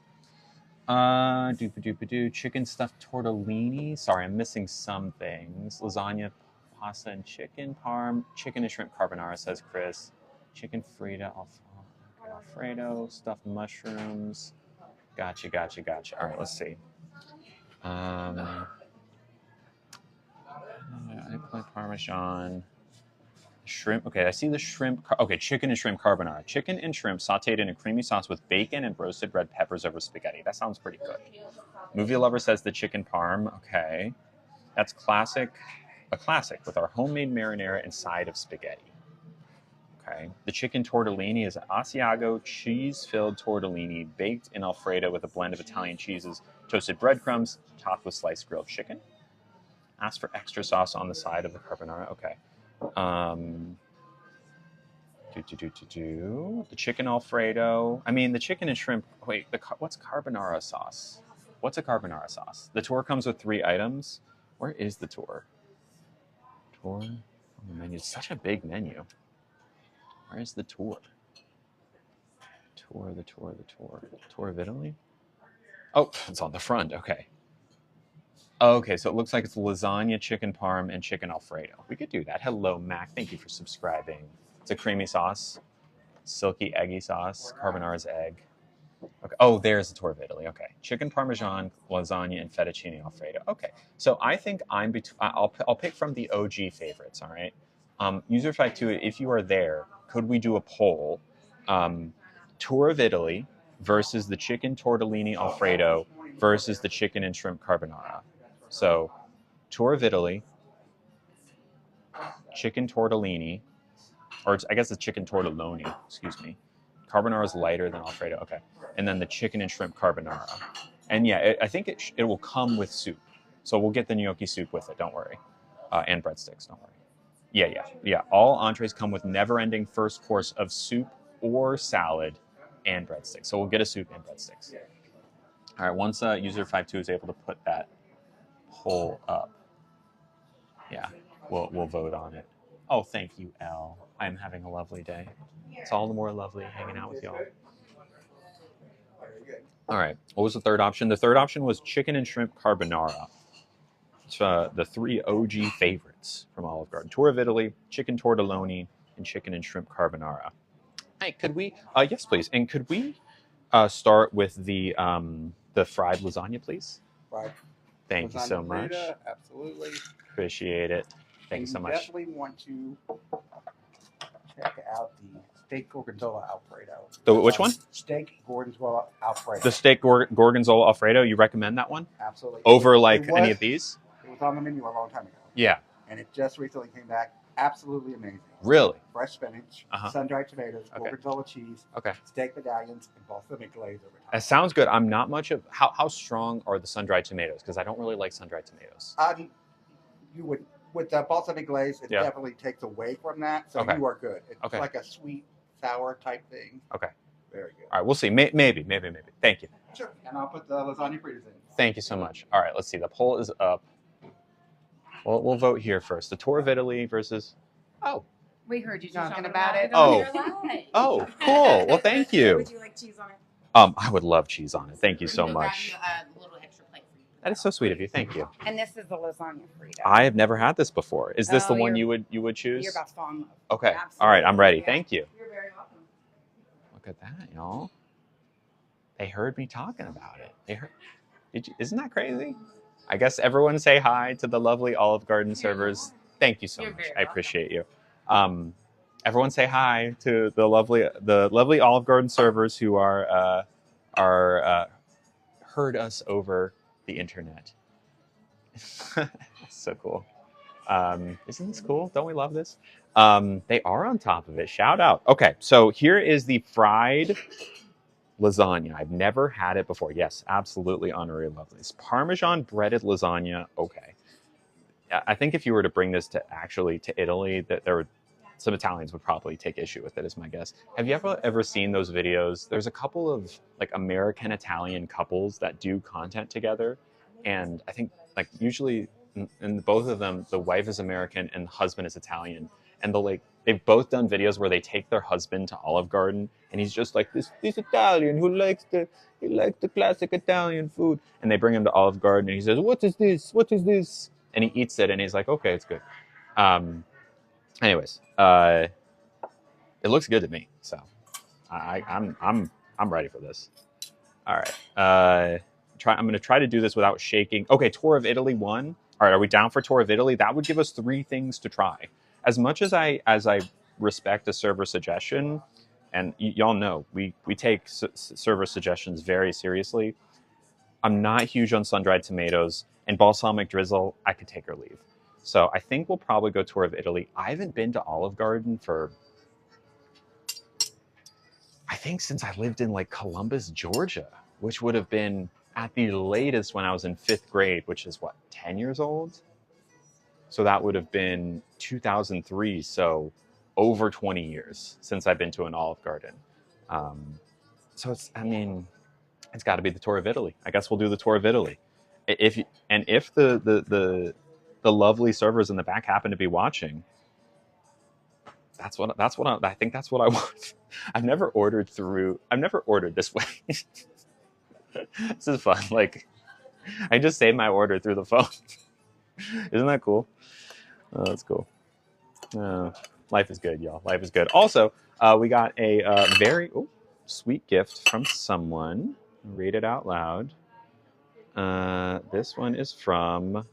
Chicken stuffed tortellini. Sorry, I'm missing some things. Lasagna, pasta and chicken parm, chicken and shrimp carbonara, says Chris. Chicken frita, Alfredo, stuffed mushrooms. Gotcha. All right, let's see. Eggplant parmesan. Shrimp. Okay, I see the shrimp. Okay, chicken and shrimp carbonara. Chicken and shrimp sauteed in a creamy sauce with bacon and roasted red peppers over spaghetti. That sounds pretty good. Movie Lover says the chicken parm. Okay, that's classic. A classic with our homemade marinara and side of spaghetti. Okay. The chicken tortellini is an Asiago cheese-filled tortellini baked in Alfredo with a blend of Italian cheeses, toasted breadcrumbs, topped with sliced grilled chicken. Ask for extra sauce on the side of the carbonara. Okay. The chicken Alfredo. The chicken and shrimp. Wait, what's carbonara sauce? What's a carbonara sauce? The tour comes with 3 items. Where is the tour? Tour on the menu. It's such a big menu. Where's the tour? Tour of Italy? Oh, it's on the front. Okay. Okay, so it looks like it's lasagna, chicken parm, and chicken Alfredo. We could do that. Hello, Mac. Thank you for subscribing. It's a creamy sauce, silky, eggy sauce, carbonara's egg. Okay. Oh, there's the tour of Italy. Okay, chicken parmesan, lasagna, and fettuccine Alfredo. Okay, so I think I'm between. I'll pick from the OG favorites. All right. User fact two. If you are there, could we do a poll? Um, tour of Italy versus the chicken tortellini Alfredo versus the chicken and shrimp carbonara. So, tour of Italy, chicken tortellini, or I guess it's chicken tortelloni. Excuse me. Carbonara is lighter than Alfredo. Okay, and then the chicken and shrimp carbonara. And yeah, I think it will come with soup. So we'll get the gnocchi soup with it. Don't worry, and breadsticks. Don't worry. Yeah. All entrees come with never-ending first course of soup or salad and breadsticks. So we'll get a soup and breadsticks. All right. Once user 52 is able to put that poll up, yeah, we'll vote on it. Oh, thank you, Elle. I'm having a lovely day. It's all the more lovely hanging out with y'all. All right. What was the third option? The third option was chicken and shrimp carbonara. It's the three OG favorites from Olive Garden: Tour of Italy, chicken tortelloni, and chicken and shrimp carbonara. Hey, could we? Yes, please. And could we start with the fried lasagna, please? Right. Thank you so much. Absolutely. Appreciate it. Thank you so much. Definitely want to check out the steak gorgonzola Alfredo. The which one? Steak gorgonzola Alfredo. The steak gorgonzola Alfredo. You recommend that one? Absolutely. Over like any of these? It was on the menu a long time ago. Yeah. And it just recently came back. Absolutely amazing. Really? Fresh spinach, sun-dried tomatoes, gorgonzola cheese, steak medallions, and balsamic glaze over top. That sounds good. I'm not much of how strong are the sun-dried tomatoes? Because I don't really like sun-dried tomatoes. You would with the balsamic glaze, it definitely takes away from that, so you are good. It's like a sweet sour type thing. Okay. Very good. All right, we'll see. Maybe. Thank you. Sure. And I'll put the lasagna fritters in. Thank you so much. All right, let's see. The poll is up. Well, we'll vote here first. The tour of Italy versus. Oh. We heard you talking about it. Oh. Oh, cool. Well, thank you. Would you like cheese on it? I would love cheese on it. Thank you so much. A little extra plate for you. That is so sweet of you. Thank you. And this is the lasagna Frito. I have never had this before. Is this the one you would choose? You're about to fall in love. Okay. Absolutely. All right. I'm ready. Thank you. You're very welcome. Look at that, y'all. They heard me talking about it. They heard. Isn't that crazy? I guess everyone say hi to the lovely Olive Garden servers. Thank you so much. I appreciate you. Everyone say hi to the lovely Olive Garden servers who are heard us over the internet. So cool. Isn't this cool? Don't we love this? They are on top of it. Shout out. Okay, so here is the fried lasagna. I've never had it before. Yes, absolutely honorary lovely. It's Parmesan breaded lasagna. Okay. I think if you were to bring this to Italy, that some Italians would probably take issue with it, is my guess. Have you ever seen those videos? There's a couple of like American Italian couples that do content together, and I think like usually in both of them, the wife is American and the husband is Italian, and they've both done videos where they take their husband to Olive Garden, and he's just like this Italian who likes the classic Italian food, and they bring him to Olive Garden, and he says, "What is this? What is this?" And he eats it, and he's like, "Okay, it's good." Anyways, it looks good to me, so I'm ready for this. All right, I'm gonna try to do this without shaking. Okay, Tour of Italy 1. All right, are we down for Tour of Italy? That would give us 3 things to try. As much as I respect a server suggestion, and y'all know we take server suggestions very seriously, I'm not huge on sun-dried tomatoes, and balsamic drizzle I could take or leave. So I think we'll probably go Tour of Italy. I haven't been to Olive Garden for, I think, since I lived in like Columbus, Georgia, which would have been at the latest when I was in 5th grade, which is what, 10 years old? So that would have been 2003. So over 20 years since I've been to an Olive Garden. So it's got to be the Tour of Italy. I guess we'll do the Tour of Italy. If the lovely servers in the back happen to be watching, I think that's what I want. I've never ordered this way. This is fun. Like, I just saved my order through the phone. Isn't that cool? Oh, that's cool. Life is good, y'all. Life is good. Also, we got a very sweet gift from someone. Read it out loud. This one is from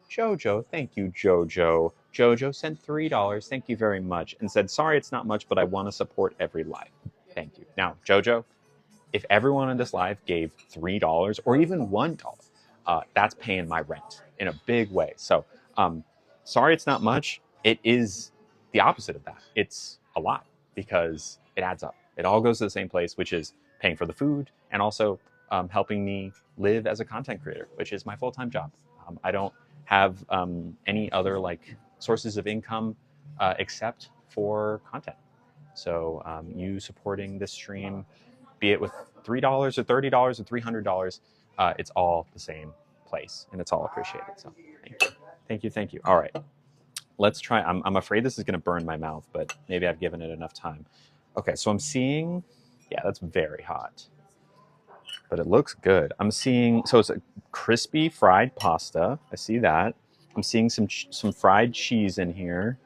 Jojo. Thank you, Jojo. Jojo sent $3. Thank you very much. And said, sorry, it's not much, but I want to support every live. Thank you. Now, Jojo, if everyone in this live gave $3 or even $1, that's paying my rent in a big way. So, sorry, it's not much. It is the opposite of that. It's a lot because it adds up. It all goes to the same place, which is paying for the food and also helping me live as a content creator, which is my full-time job. I don't have any other like sources of income except for content. So you supporting this stream, be it with $3 or $30 or $300, it's all the same place and it's all appreciated. So thank you. Thank you. Thank you. All right. Let's try. I'm afraid this is going to burn my mouth, but maybe I've given it enough time. Okay, so I'm seeing, yeah, that's very hot, but it looks good. I'm seeing, so it's a crispy fried pasta. I see that. I'm seeing some fried cheese in here.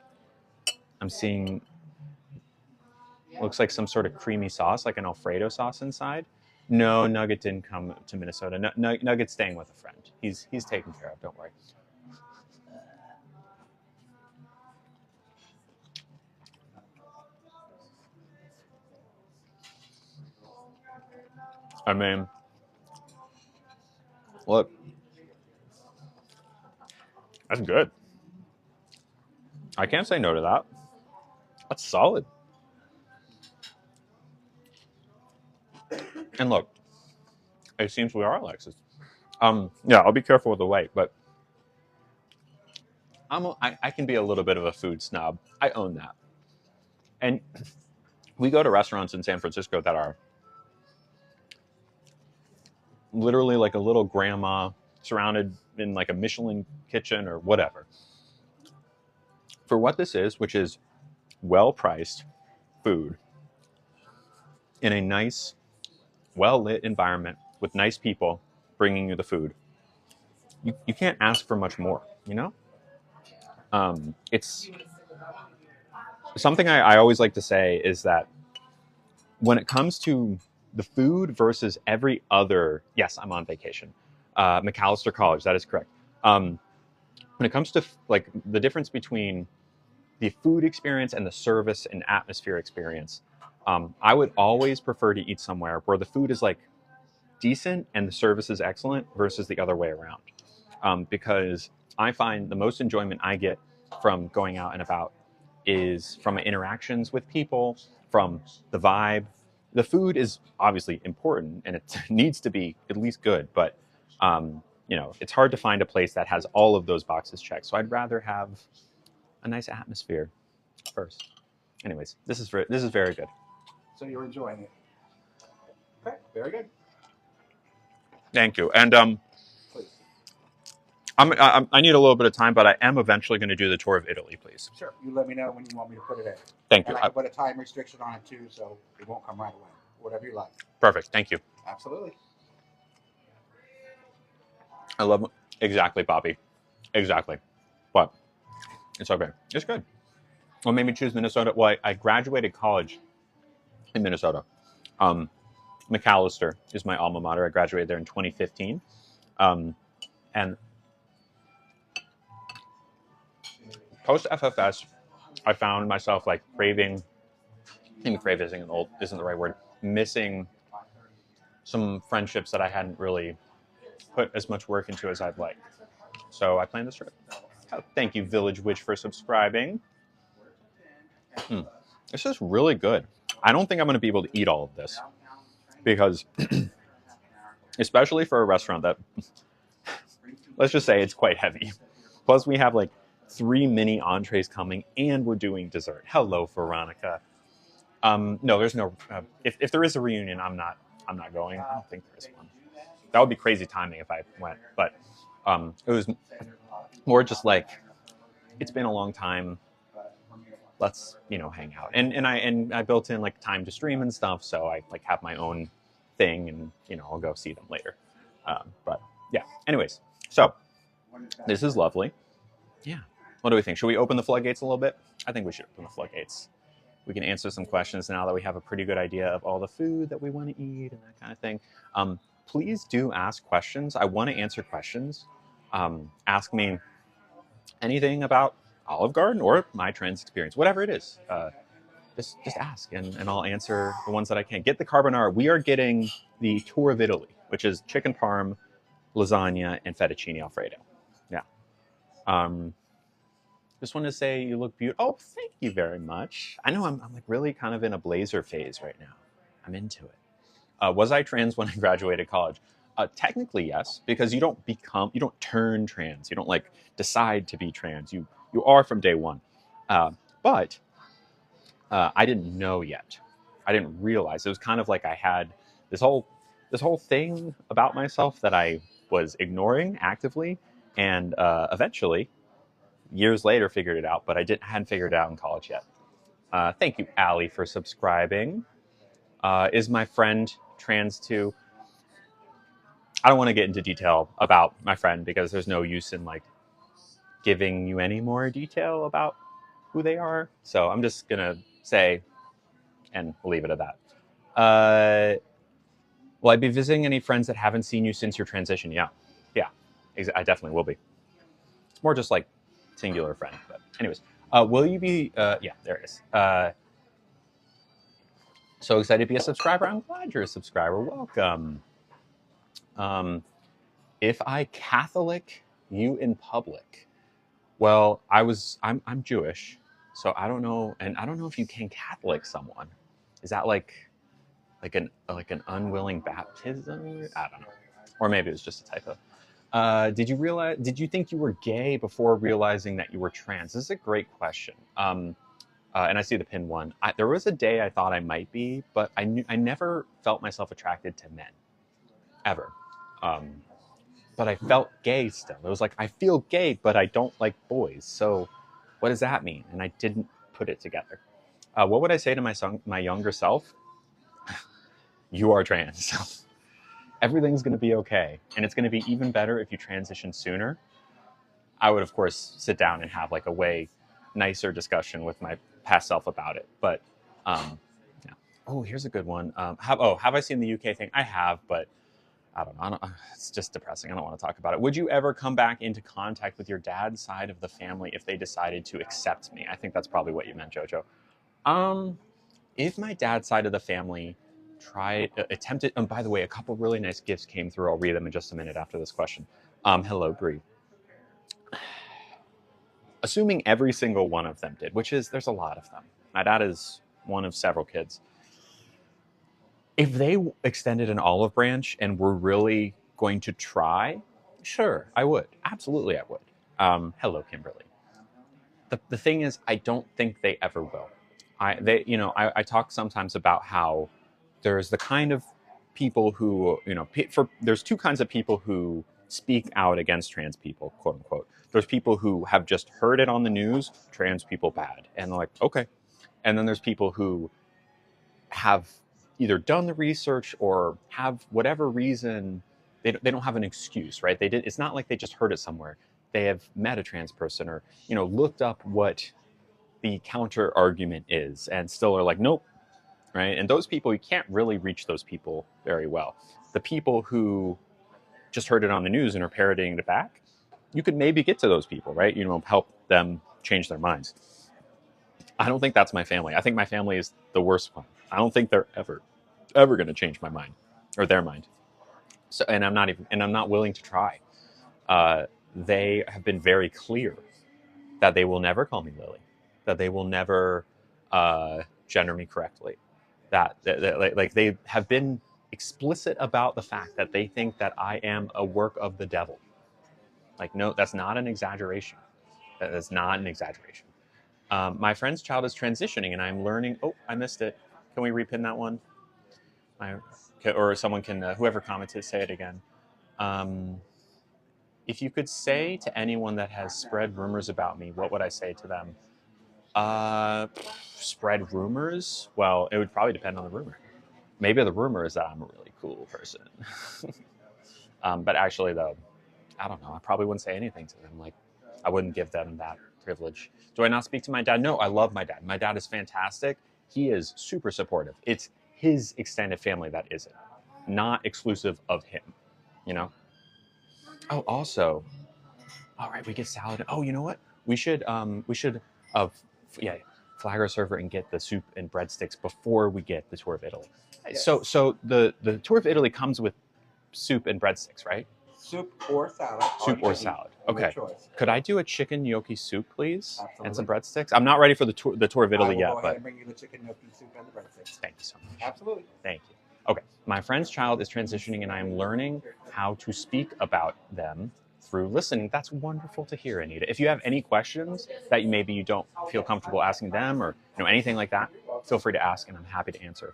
I'm seeing, looks like some sort of creamy sauce, like an Alfredo sauce inside. No, Nugget didn't come to Minnesota. Nugget's staying with a friend. He's taken care of. Don't worry. I mean, look, that's good. I can't say no to that. That's solid. And look, it seems we are Alexis. Yeah, I'll be careful with the weight, but I can be a little bit of a food snob. I own that. And we go to restaurants in San Francisco that are literally like a little grandma surrounded in like a Michelin kitchen or whatever. For what this is, which is well-priced food in a nice, well-lit environment with nice people bringing you the food, you can't ask for much more, you know? It's something I always like to say is that when it comes to the food versus every other, yes, I'm on vacation. McAllister College, that is correct. When it comes to like the difference between the food experience and the service and atmosphere experience, I would always prefer to eat somewhere where the food is like decent and the service is excellent versus the other way around. Because I find the most enjoyment I get from going out and about is from interactions with people, from the vibe. The food is obviously important and it needs to be at least good, but you know, it's hard to find a place that has all of those boxes checked. So I'd rather have a nice atmosphere first. Anyways, this is very good. So you're enjoying it. Okay, very good. Thank you. And Please. I need a little bit of time, but I am eventually going to do the tour of Italy, please. Sure. You let me know when you want me to put it in. Thank you. And I can put a time restriction on it too, so it won't come right away. Whatever you like. Perfect. Thank you. Absolutely. I love exactly, Poppy. Exactly. But it's okay. It's good. What made me choose Minnesota? Well, I graduated college in Minnesota. McAllister is my alma mater. I graduated there in 2015. And post FFS, I found myself like craving, maybe crave isn't the right word, missing some friendships that I hadn't really put as much work into as I'd like. So I planned this trip. Oh, thank you, Village Witch, for subscribing. This is really good. I don't think I'm going to be able to eat all of this because, especially for a restaurant that, let's just say it's quite heavy. Plus we have like 3 mini entrees coming and we're doing dessert. Hello, Veronica. No, there's no, if there is a reunion, I'm not going. I don't think there is one. That would be crazy timing if I went, but it was more just like, it's been a long time. Let's, you know, hang out. And I built in like time to stream and stuff, so I like have my own thing, and you know, I'll go see them later. But Yeah. Anyways, so this is lovely. Yeah. What do we think? Should we open the floodgates a little bit? I think we should open the floodgates. We can answer some questions now that we have a pretty good idea of all the food that we want to eat and that kind of thing. Please do ask questions. I want to answer questions. Ask me anything about Olive Garden or my trans experience, whatever it is. Just ask, and I'll answer the ones that I can. Get the carbonara. We are getting the tour of Italy, which is chicken parm, lasagna, and fettuccine alfredo. Yeah. Just wanted to say you look beautiful. Oh, thank you very much. I know I'm like really kind of in a blazer phase right now. I'm into it. Was I trans when I graduated college? Technically, yes, because you don't turn trans. You don't like decide to be trans. You are from day one. But I didn't know yet. I didn't realize. It was kind of like I had this whole thing about myself that I was ignoring actively, and eventually, years later, figured it out. But hadn't figured it out in college yet. Thank you, Allie, for subscribing. Is my friend trans too? I don't want to get into detail about my friend because there's no use in like giving you any more detail about who they are. So I'm just gonna say, and leave it at that. Will I be visiting any friends that haven't seen you since your transition? Yeah, I definitely will be. It's more just like singular friend, but anyways, will you be? Yeah, there it is. So excited to be a subscriber. I'm glad you're a subscriber. Welcome. If I Catholic you in public, well, I'm Jewish, so I don't know, and I don't know if you can Catholic someone. Is that like an unwilling baptism? I don't know, or maybe it was just a typo. Did you think you were gay before realizing that you were trans? This is a great question. And I see the pinned one. There was a day I thought I might be, but I never felt myself attracted to men, ever. But I felt gay still. It was like, I feel gay, but I don't like boys. So what does that mean? And I didn't put it together. What would I say to my younger self? You are trans. Everything's going to be okay. And it's going to be even better if you transition sooner. I would, of course, sit down and have like a way nicer discussion with my past self about it. But, yeah. Oh, here's a good one. Have I seen the UK thing? I have, but I don't know. It's just depressing. I don't want to talk about it. Would you ever come back into contact with your dad's side of the family if they decided to accept me? I think that's probably what you meant, Jojo. If my dad's side of the family attempted, and by the way, a couple really nice gifts came through. I'll read them in just a minute after this question. Hello, Bree. Assuming every single one of them did, which is, there's a lot of them. My dad is one of several kids. If they extended an olive branch and were really going to try, sure, I would. Absolutely, I would. Hello, Kimberly. The thing is, I don't think they ever will. I talk sometimes about how there's the kind of people who, there's two kinds of people who speak out against trans people, quote unquote. There's people who have just heard it on the news, trans people bad, and they're like, okay. And then there's people who have either done the research or have whatever reason, they don't have an excuse, right? It's not like they just heard it somewhere. They have met a trans person or, looked up what the counter argument is and still are like, nope, right? And those people, you can't really reach those people very well. The people who just heard it on the news and are parroting it back, you could maybe get to those people, right? Help them change their minds. I don't think that's my family. I think my family is the worst one. I don't think they're ever going to change my mind or their mind. So, and I'm not willing to try. They have been very clear that they will never call me Lily, that they will never gender me correctly, that they have been explicit about the fact that they think that I am a work of the devil. Like, no, that's not an exaggeration. That's not an exaggeration. My friend's child is transitioning, and I'm learning. Oh, I missed it. Can we repin that one? Or someone can, whoever commented, say it again. If you could say to anyone that has spread rumors about me, what would I say to them? Spread rumors? Well, it would probably depend on the rumor. Maybe the rumor is that I'm a really cool person. But actually, though, I don't know. I probably wouldn't say anything to them. Like, I wouldn't give them that privilege. Do I not speak to my dad? No, I love my dad. My dad is fantastic. He is super supportive. It's his extended family that isn't, not exclusive of him, you know? Oh, also, all right, we get salad. Oh, you know what? Uh, yeah, flag our server and get the soup and breadsticks before we get the tour of Italy. Yes. So the tour of Italy comes with soup and breadsticks, right? Soup or salad. Soup or salad. Okay. Could I do a chicken gnocchi soup, please? Absolutely. And some breadsticks? I'm not ready for the tour of Italy yet, Go ahead but and bring you the chicken gnocchi soup and the breadsticks. Thank you so much. Absolutely. Thank you. Okay. My friend's child is transitioning, and I am learning how to speak about them through listening. That's wonderful to hear, Anita. If you have any questions that maybe you don't feel comfortable asking them, or anything like that, feel free to ask, and I'm happy to answer.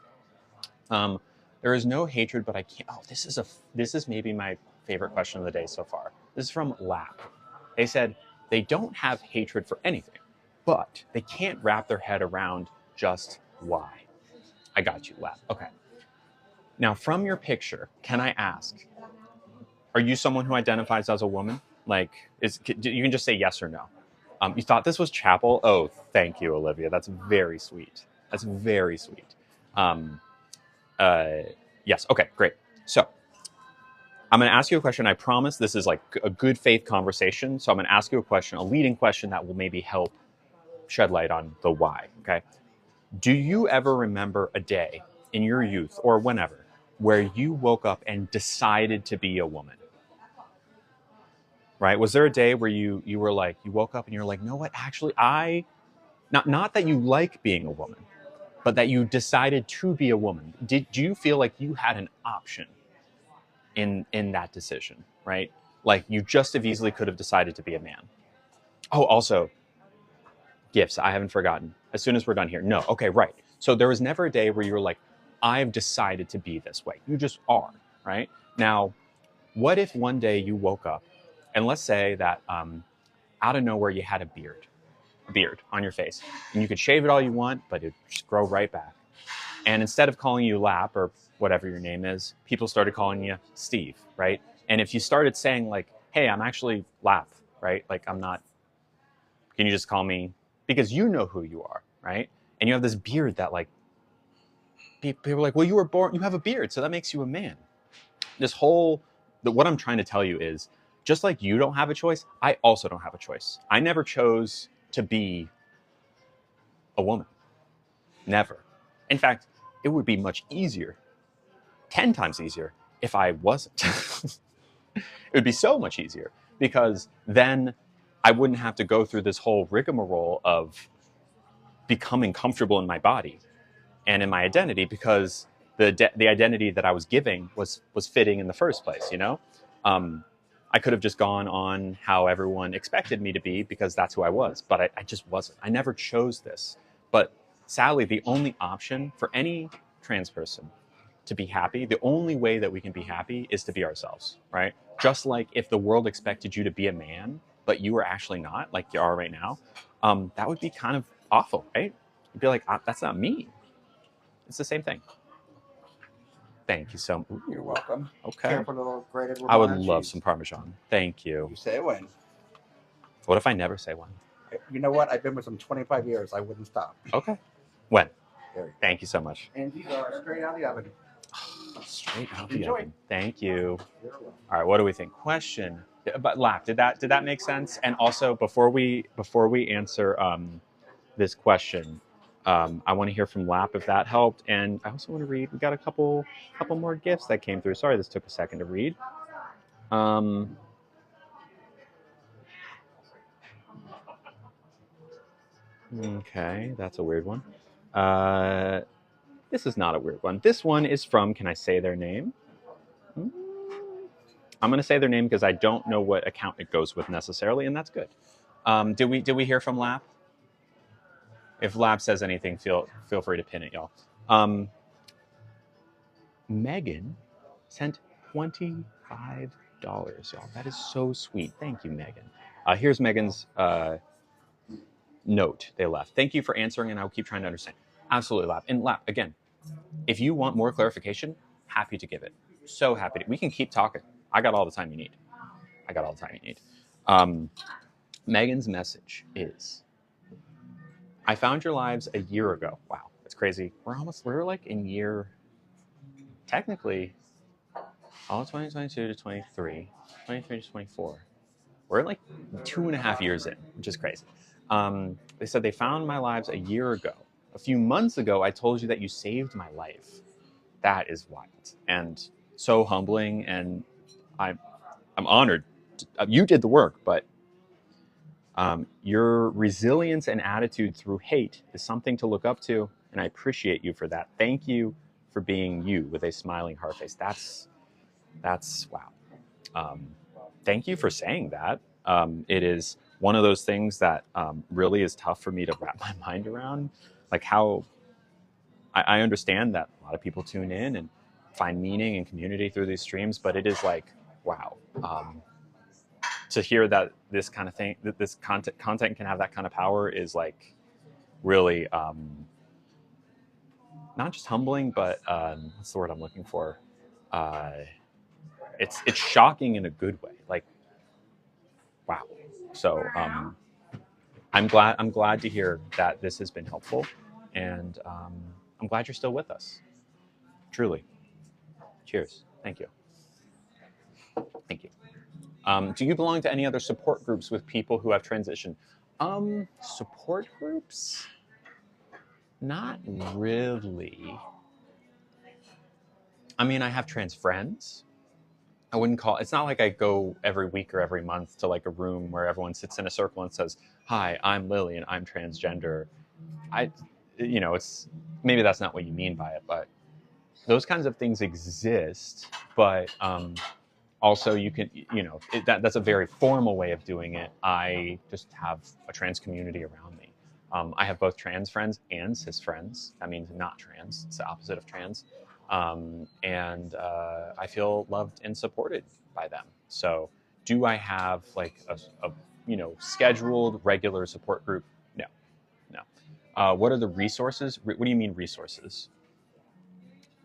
There is no hatred, but I can't. Oh, this is maybe my favorite question of the day so far. This is from Lap. They said they don't have hatred for anything, but they can't wrap their head around just why. I got you, Lap. Okay. Now, from your picture, can I ask, are you someone who identifies as a woman? Like, you can just say yes or no. You thought this was chapel? Oh, thank you, Olivia. That's very sweet. That's very sweet. Yes. Okay, great. So I'm going to ask you a question. I promise this is like a good faith conversation. So I'm going to ask you a question, a leading question that will maybe help shed light on the why. Okay. Do you ever remember a day in your youth or whenever where you woke up and decided to be a woman? Right? Was there a day where you were like, you woke up and you're like, no, what? Actually, not that you like being a woman, but that you decided to be a woman. Do you feel like you had an option in that decision, right? Like you just as easily could have decided to be a man. Oh, also, gifts. I haven't forgotten. As soon as we're done here. No. Okay, right. So there was never a day where you were like, I've decided to be this way. You just are, right? Now, what if one day you woke up and let's say that out of nowhere you had a beard on your face, and you could shave it all you want, but it'd just grow right back. And instead of calling you Lap or whatever your name is, people started calling you Steve, right? And if you started saying like, hey, I'm actually Lap, right? Like I'm not, can you just call me, because you know who you are, right? And you have this beard that like, people are like, well, you were born, you have a beard, so that makes you a man. What I'm trying to tell you is, just like you don't have a choice, I also don't have a choice. I never chose to be a woman. Never. In fact, it would be much easier, 10 times easier, if I wasn't. It would be so much easier, because then I wouldn't have to go through this whole rigmarole of becoming comfortable in my body and in my identity, because the identity that I was giving was fitting in the first place, you know? I could have just gone on how everyone expected me to be because that's who I was, but I just wasn't. I never chose this. But sadly, the only option for any trans person to be happy, the only way that we can be happy is to be ourselves, right? Just like if the world expected you to be a man, but you were actually not, like you are right now, that would be kind of awful, right? You'd be like, that's not me. It's the same thing. Thank you so much. You're welcome. Okay. Careful, little grated I would Romano love cheese. some Parmesan. Thank you. You say when. What if I never say when? You know what? I've been with them 25 years. I wouldn't stop. Okay. When? There you go. Thank you so much. And these are straight out of the oven. Straight out the Enjoy. oven. Thank you. You're welcome. All right. What do we think? Question. But Lap, did that make sense? And also, before we answer this question, I want to hear from Lap if that helped, and I also want to read. We got a couple more gifts that came through. Sorry, this took a second to read. Okay, that's a weird one. This is not a weird one. This one is from, can I say their name? I'm going to say their name because I don't know what account it goes with necessarily, and that's good. Did we hear from Lap? If Lap says anything, feel free to pin it, y'all. Megan sent $25, y'all. That is so sweet. Thank you, Megan. Here's Megan's note they left. Thank you for answering, and I'll keep trying to understand. Absolutely, Lap. And Lap, again, if you want more clarification, happy to give it. So happy to. We can keep talking. I got all the time you need. I got all the time you need. Megan's message is, I found your lives a year ago. Wow, that's crazy. We're like in year, technically, all 2022 to 23, 23 to 24. We're like 2.5 years in, which is crazy. They said they found my lives a year ago. A few months ago, I told you that you saved my life. That is wild and so humbling, and I'm honored. You did the work, but your resilience and attitude through hate is something to look up to, and I appreciate you for that. Thank you for being you with a smiling heart face. That's wow. Thank you for saying that. It is one of those things that really is tough for me to wrap my mind around. Like how I understand that a lot of people tune in and find meaning and community through these streams, but it is like, wow. To hear that this kind of thing, that this content can have that kind of power is like really not just humbling, but what's the word I'm looking for? It's shocking in a good way. Like, wow. So I'm glad to hear that this has been helpful, and I'm glad you're still with us. Truly. Cheers. Thank you. Thank you. Do you belong to any other support groups with people who have transitioned? Support groups? Not really. I mean, I have trans friends. I wouldn't call, it's not like I go every week or every month to like a room where everyone sits in a circle and says, hi, I'm Lily and I'm transgender. It's, maybe that's not what you mean by it, but those kinds of things exist. But also you can, that's a very formal way of doing it. I just have a trans community around me. I have both trans friends and cis friends. That means not trans. It's the opposite of trans. And I feel loved and supported by them. So do I have like a scheduled regular support group? No. What are the resources? What do you mean resources?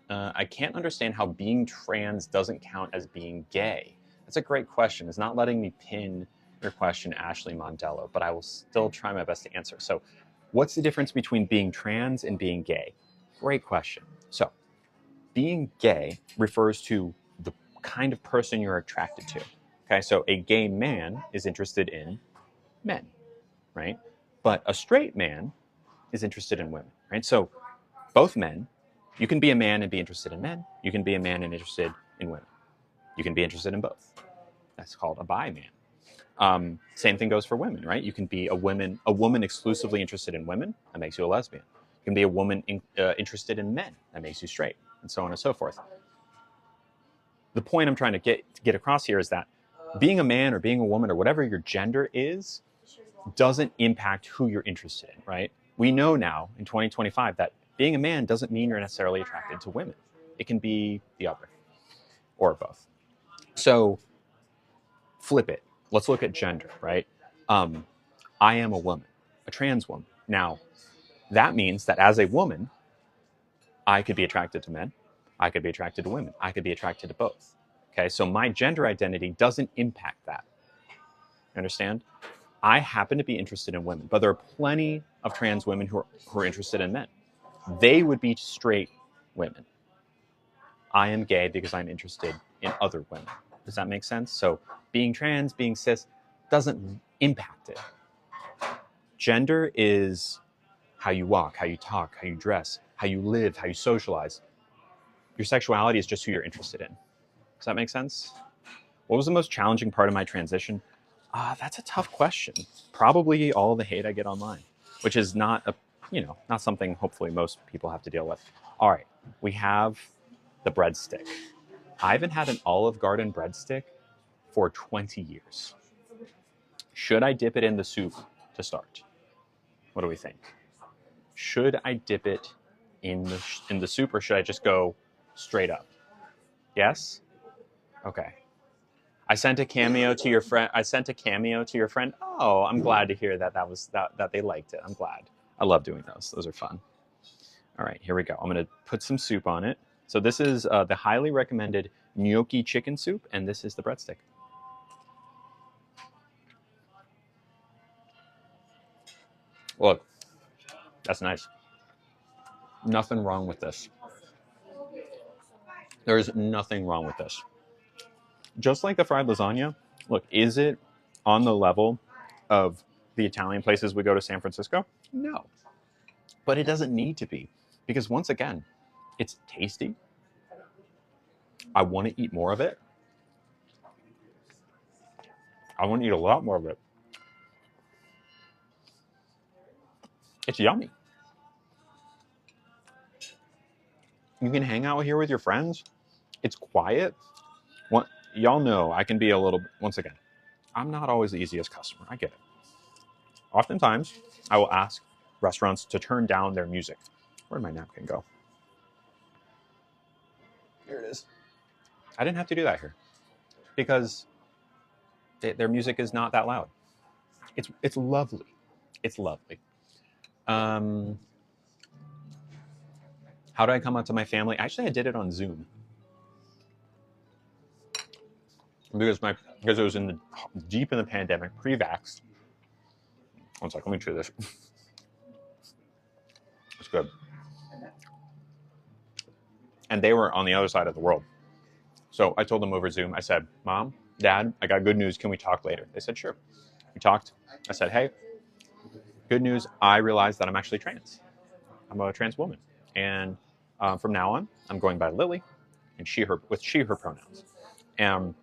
I can't understand how being trans doesn't count as being gay. That's a great question. It's not letting me pin your question, Ashley Mondello, but I will still try my best to answer. So what's the difference between being trans and being gay? Great question. So being gay refers to the kind of person you're attracted to. Okay, so a gay man is interested in men, right? But a straight man is interested in women, right? So both men, you can be a man and be interested in men. You can be a man and interested in women. You can be interested in both. That's called a bi man. Same thing goes for women, right? You can be a woman exclusively interested in women. That makes you a lesbian. You can be a woman interested in men. That makes you straight, and so on and so forth. The point I'm trying to get across here is that being a man or being a woman or whatever your gender is doesn't impact who you're interested in, right? We know now in 2025 that being a man doesn't mean you're necessarily attracted to women. It can be the other or both. So flip it. Let's look at gender, right? I am a woman, a trans woman. Now, that means that as a woman, I could be attracted to men. I could be attracted to women. I could be attracted to both. Okay, so my gender identity doesn't impact that. Understand? I happen to be interested in women, but there are plenty of trans women who are interested in men. They would be straight women. I am gay because I'm interested in other women. Does that make sense? So being trans, being cis doesn't impact it. Gender is how you walk, how you talk, how you dress, how you live, how you socialize. Your sexuality is just who you're interested in. Does that make sense? What was the most challenging part of my transition? That's a tough question. Probably all the hate I get online, which is not something hopefully most people have to deal with. All right, we have the breadstick. I haven't had an Olive Garden breadstick for 20 years. Should I dip it in the soup to start? What do we think? Should I dip it in the soup, or should I just go straight up? Yes? Okay. I sent a cameo to your friend. Oh, I'm glad to hear that they liked it. I'm glad. I love doing those. Those are fun. All right, here we go. I'm going to put some soup on it. So this is the highly recommended gnocchi chicken soup, and this is the breadstick. Look, that's nice. Nothing wrong with this. There's nothing wrong with this. Just like the fried lasagna, look, is it on the level of the Italian places we go to San Francisco? No. But it doesn't need to be, because once again, it's tasty. I want to eat more of it. I want to eat a lot more of it. It's yummy. You can hang out here with your friends. It's quiet. Y'all know I can be a little, once again, I'm not always the easiest customer. I get it. Oftentimes, I will ask restaurants to turn down their music. Where'd my napkin go? Here it is. I didn't have to do that here because their music is not that loud. It's lovely. It's lovely. How did I come out to my family? Actually, I did it on Zoom. Because it was deep in the pandemic, pre-vaxxed. One second, let me chew this. It's good. And they were on the other side of the world. So I told them over Zoom, I said, Mom, Dad, I got good news. Can we talk later? They said, sure. We talked. I said, hey, good news. I realized that I'm actually trans. I'm a trans woman. And from now on, I'm going by Lily and her pronouns. And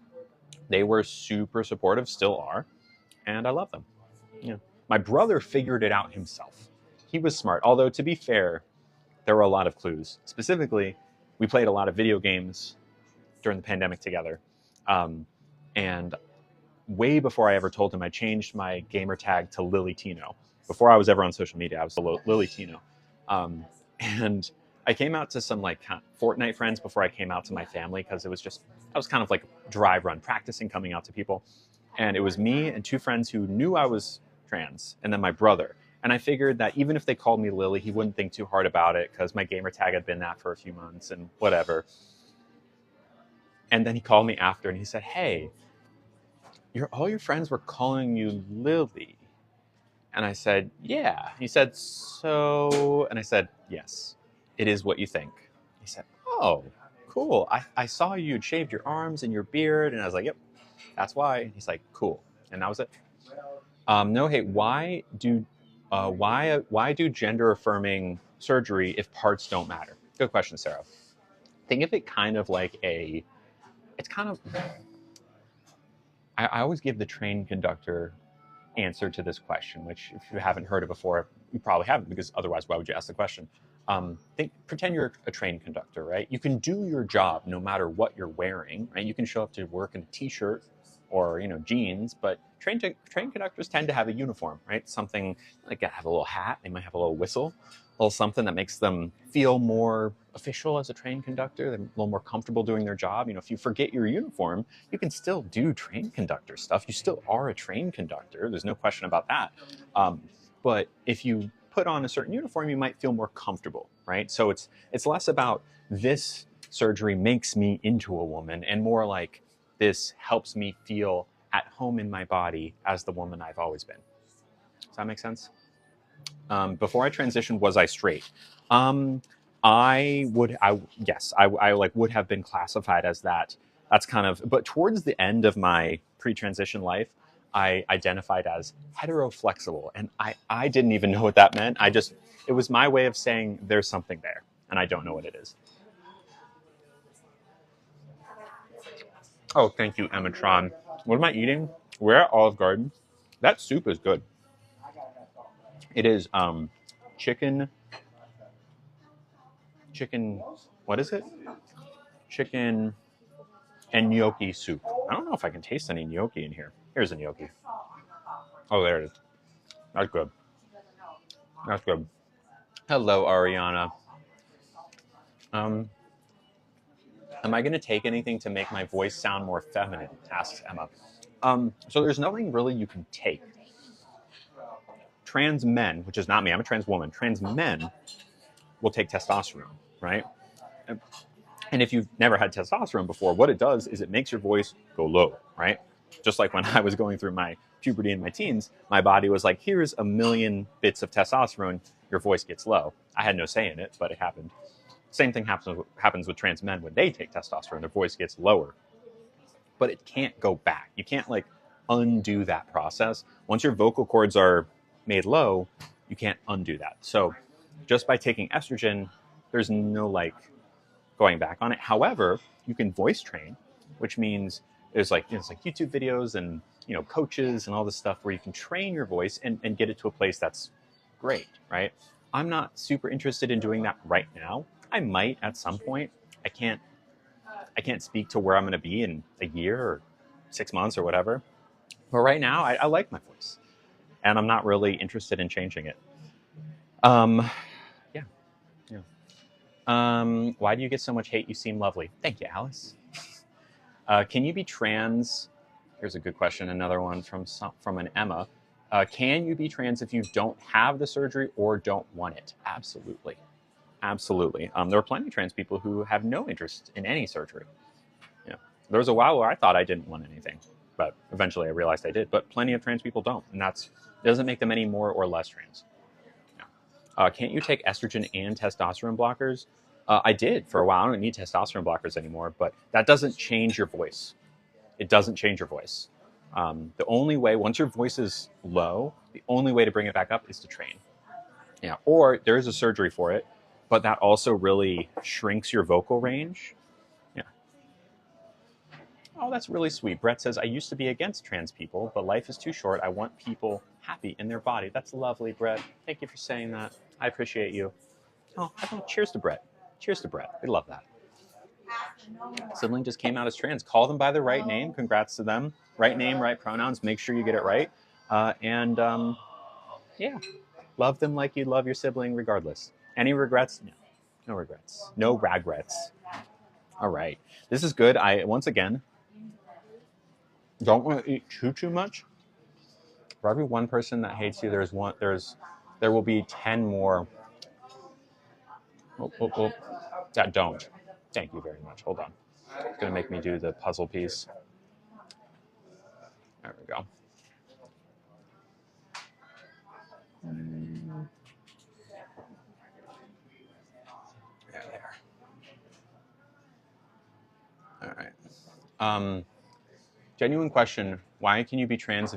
they were super supportive, still are, and I love them. You know, my brother figured it out himself. He was smart, although to be fair, there were a lot of clues. Specifically, we played a lot of video games during the pandemic together. And way before I ever told him, I changed my gamer tag to Lily Tino. Before I was ever on social media, I was Lily Tino. And I came out to some like Fortnite friends before I came out to my family because I was kind of like dry run practicing coming out to people. And it was me and two friends who knew I was trans, and then my brother. And I figured that even if they called me Lily, he wouldn't think too hard about it because my gamer tag had been that for a few months and whatever. And then he called me after and he said, hey, all your friends were calling you Lily. And I said, yeah. He said, so, and I said, yes, it is what you think. He said, oh, cool. I saw you'd shaved your arms and your beard. And I was like, yep, that's why. And he's like, cool. And that was it. No, hey, why do gender affirming surgery if parts don't matter? Good question, Sarah. Think of it kind of like I always give the train conductor answer to this question, which if you haven't heard it before, you probably haven't, because otherwise why would you ask the question? Pretend you're a train conductor, right? You can do your job no matter what you're wearing, right? You can show up to work in a t-shirt or jeans, but train conductors tend to have a uniform, right? Something like have a little hat, they might have a little whistle, a little something that makes them feel more official as a train conductor. They're a little more comfortable doing their job. If you forget your uniform, you can still do train conductor stuff. You still are a train conductor. There's no question about that. But if you put on a certain uniform, you might feel more comfortable, right? So it's less about this surgery makes me into a woman and more like this helps me feel at home in my body as the woman I've always been. Does that make sense? Before I transitioned, was I straight? I would have been classified as that. That's kind of, but towards the end of my pre-transition life, I identified as heteroflexible, and I didn't even know what that meant. It was my way of saying there's something there, and I don't know what it is. Oh, thank you, Emmatron. What am I eating? We're at Olive Garden. That soup is good. It is chicken, what is it? Chicken and gnocchi soup. I don't know if I can taste any gnocchi in here. Here's a gnocchi. Oh, there it is. That's good. That's good. Hello, Ariana. Am I going to take anything to make my voice sound more feminine? Asks Emma. So there's nothing really you can take. Trans men, which is not me, I'm a trans woman. Trans men will take testosterone, right? And if you've never had testosterone before, what it does is it makes your voice go low, right? Just like when I was going through my puberty in my teens, my body was like, here's a million bits of testosterone, your voice gets low. I had no say in it, but it happened. Same thing happens with trans men when they take testosterone, their voice gets lower. But it can't go back. You can't like undo that process. Once your vocal cords are made low, you can't undo that. So just by taking estrogen, there's no like going back on it. However, you can voice train, which means there's like, it's like YouTube videos and, you know, coaches and all this stuff where you can train your voice and get it to a place that's great, right? I'm not super interested in doing that right now. I might at some point. I can't speak to where I'm going to be in a year or 6 months or whatever. But right now, I like my voice, and I'm not really interested in changing it. Yeah. Why do you get so much hate? You seem lovely. Thank you, Alice. Can you be trans? Here's a good question. Another one from an Emma. Can you be trans if you don't have the surgery or don't want it? Absolutely. Absolutely. There are plenty of trans people who have no interest in any surgery. Yeah. There was a while where I thought I didn't want anything, but eventually I realized I did. But plenty of trans people don't, and that doesn't make them any more or less trans. Yeah. Can't you take estrogen and testosterone blockers? I did for a while. I don't need testosterone blockers anymore, but that doesn't change your voice. It doesn't change your voice. The only way, once your voice is low, the only way to bring it back up is to train. Yeah, or there is a surgery for it, but that also really shrinks your vocal range. Yeah. Oh, that's really sweet. Brett says, I used to be against trans people, but life is too short. I want people happy in their body. That's lovely, Brett. Thank you for saying that. I appreciate you. Oh, cheers to Brett. Cheers to Brett. We love that. Sibling just came out as trans. Call them by the right name. Congrats to them. Right name, right pronouns. Make sure you get it right. Yeah, love them like you love your sibling regardless. Any regrets? No. No regrets. No regrets. All right. This is good. I, once again, don't want to eat too much. For every one person that hates you, there will be 10 more that don't. Thank you very much. Hold on. It's going to make me do the puzzle piece. There we go. There. All right. Genuine question. Why can you be trans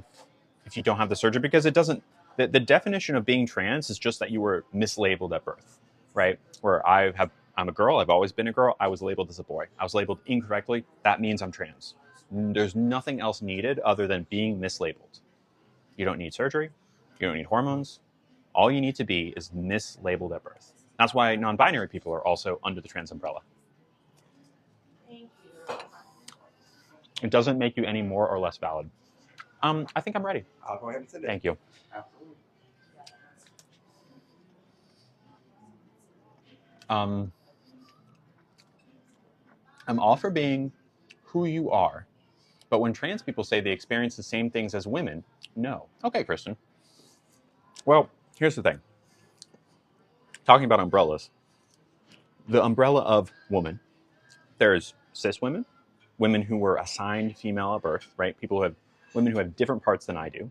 if you don't have the surgery? Because it doesn't, the definition of being trans is just that you were mislabeled at birth, right? Where I'm a girl. I've always been a girl. I was labeled as a boy. I was labeled incorrectly. That means I'm trans. There's nothing else needed other than being mislabeled. You don't need surgery. You don't need hormones. All you need to be is mislabeled at birth. That's why non-binary people are also under the trans umbrella. Thank you. It doesn't make you any more or less valid. I think I'm ready. I'll go ahead and send it. Thank you. Absolutely. I'm all for being who you are, but when trans people say they experience the same things as women, no. Okay, Kristen. Well, here's the thing. Talking about umbrellas, the umbrella of woman, there's cis women, women who were assigned female at birth, right? Women who have different parts than I do.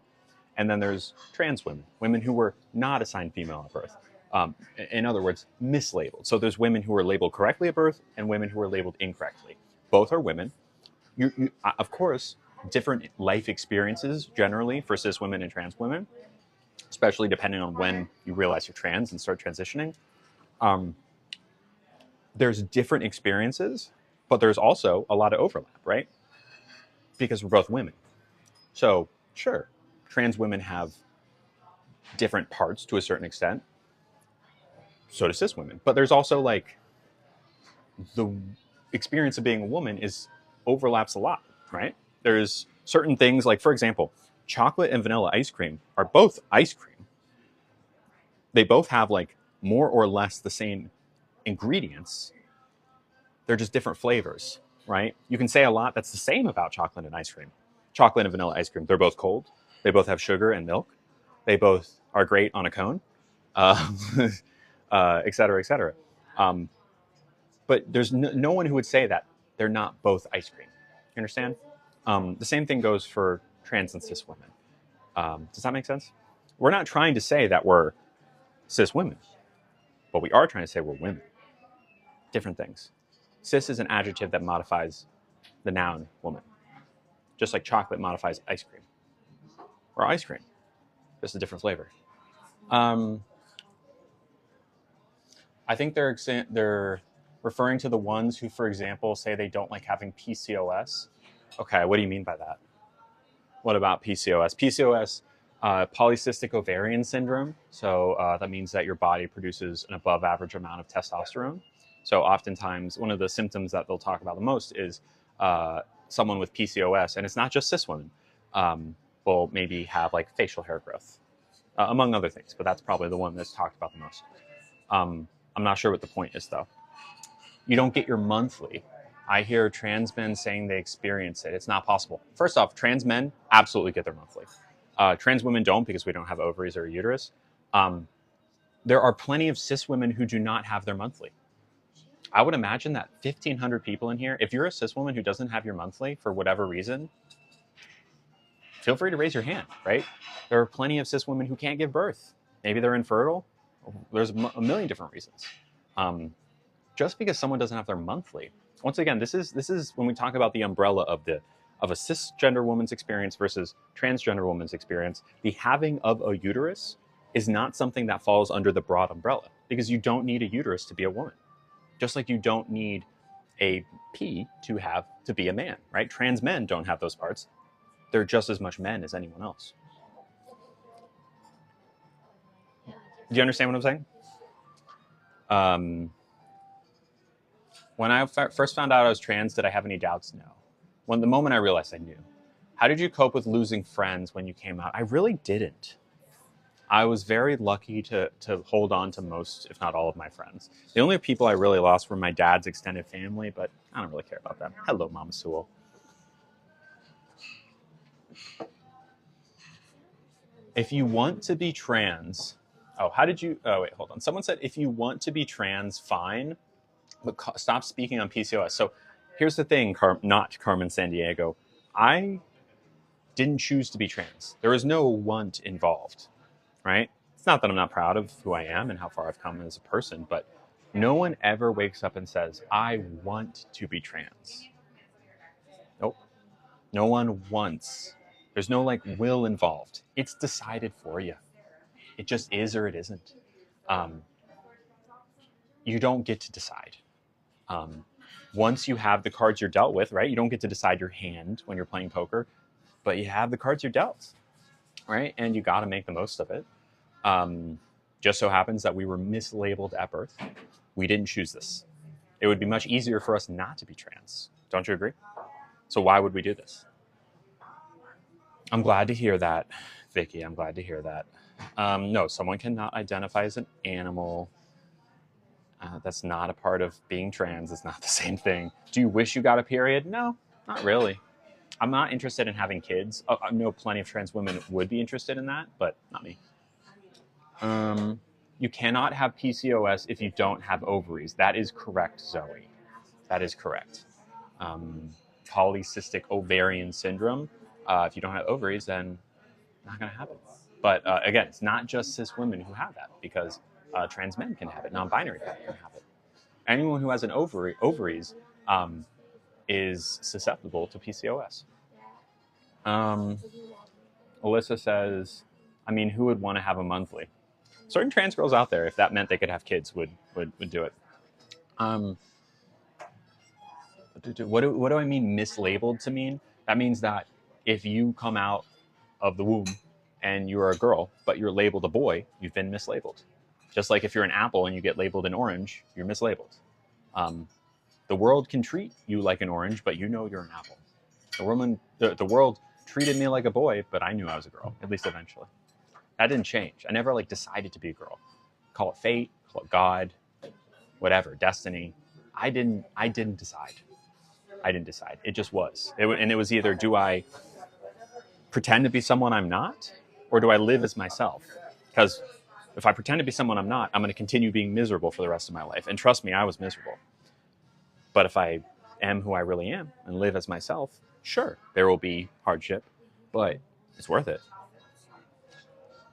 And then there's trans women, women who were not assigned female at birth. In other words, mislabeled. So there's women who are labeled correctly at birth and women who are labeled incorrectly. Both are women. Of course, different life experiences generally for cis women and trans women, especially depending on when you realize you're trans and start transitioning. There's different experiences, but there's also a lot of overlap, right? Because we're both women. So sure, trans women have different parts to a certain extent. So do cis women. But there's also like the experience of being a woman overlaps a lot, right? There's certain things like, for example, chocolate and vanilla ice cream are both ice cream. They both have like more or less the same ingredients. They're just different flavors, right? You can say a lot that's the same about chocolate and ice cream. Chocolate and vanilla ice cream, they're both cold. They both have sugar and milk. They both are great on a cone, et cetera, et cetera. but there's no one who would say that they're not both ice cream. You understand? The same thing goes for trans and cis women. Does that make sense? We're not trying to say that we're cis women, but we are trying to say we're women. Different things. Cis is an adjective that modifies the noun woman, just like chocolate modifies ice cream or ice cream, just a different flavor. I think they're referring to the ones who, for example, say they don't like having PCOS. Okay, what do you mean by that? What about PCOS? PCOS, polycystic ovarian syndrome. So that means that your body produces an above average amount of testosterone. So oftentimes, one of the symptoms that they'll talk about the most is someone with PCOS, and it's not just cis women, will maybe have like facial hair growth, among other things. But that's probably the one that's talked about the most. I'm not sure what the point is, though. You don't get your monthly. I hear trans men saying they experience it. It's not possible. First off, trans men absolutely get their monthly. Trans women don't because we don't have ovaries or a uterus. There are plenty of cis women who do not have their monthly. I would imagine that 1,500 people in here, if you're a cis woman who doesn't have your monthly for whatever reason, feel free to raise your hand, right? There are plenty of cis women who can't give birth. Maybe they're infertile. There's a million different reasons. Just because someone doesn't have their monthly. Once again, this is when we talk about the umbrella of a cisgender woman's experience versus transgender woman's experience. The having of a uterus is not something that falls under the broad umbrella because you don't need a uterus to be a woman. Just like you don't need a P to be a man, right? Trans men don't have those parts. They're just as much men as anyone else. Do you understand what I'm saying? When I first found out I was trans, did I have any doubts? No. The moment I realized I knew. How did you cope with losing friends when you came out? I really didn't. I was very lucky to hold on to most, if not all, of my friends. The only people I really lost were my dad's extended family, but I don't really care about them. Hello, Mama Sewell. If you want to be trans... Oh, wait, hold on. Someone said, if you want to be trans, fine, but stop speaking on PCOS. So here's the thing, not Carmen Sandiego. I didn't choose to be trans. There was no want involved, right? It's not that I'm not proud of who I am and how far I've come as a person, but no one ever wakes up and says, I want to be trans. Nope. No one wants. There's no will involved. It's decided for you. It just is or it isn't. You don't get to decide. Once you have the cards you're dealt with, right? You don't get to decide your hand when you're playing poker, but you have the cards you're dealt, right? And you got to make the most of it. Just so happens that we were mislabeled at birth. We didn't choose this. It would be much easier for us not to be trans. Don't you agree? So why would we do this? I'm glad to hear that, Vicky. I'm glad to hear that. No, someone cannot identify as an animal. That's not a part of being trans. It's not the same thing. Do you wish you got a period? No, not really. I'm not interested in having kids. I know plenty of trans women would be interested in that, but not me. You cannot have PCOS if you don't have ovaries. That is correct, Zoe. That is correct. Polycystic ovarian syndrome. If you don't have ovaries, then not going to happen. But again, it's not just cis women who have that because trans men can have it. Non-binary people can have it. Anyone who has an ovaries is susceptible to PCOS. Alyssa says, I mean, who would want to have a monthly? Certain trans girls out there, if that meant they could have kids, would do it. What do I mean mislabeled to mean? That means that if you come out of the womb and you're a girl, but you're labeled a boy, you've been mislabeled. Just like if you're an apple and you get labeled an orange, you're mislabeled. The world can treat you like an orange, but you know you're an apple. The world treated me like a boy, but I knew I was a girl, at least eventually. That didn't change. I never decided to be a girl. Call it fate, call it God, whatever, destiny. I didn't decide. It just was. And it was either, do I pretend to be someone I'm not, or do I live as myself? Because if I pretend to be someone I'm not, I'm going to continue being miserable for the rest of my life. And trust me, I was miserable. But if I am who I really am and live as myself, sure, there will be hardship, but it's worth it.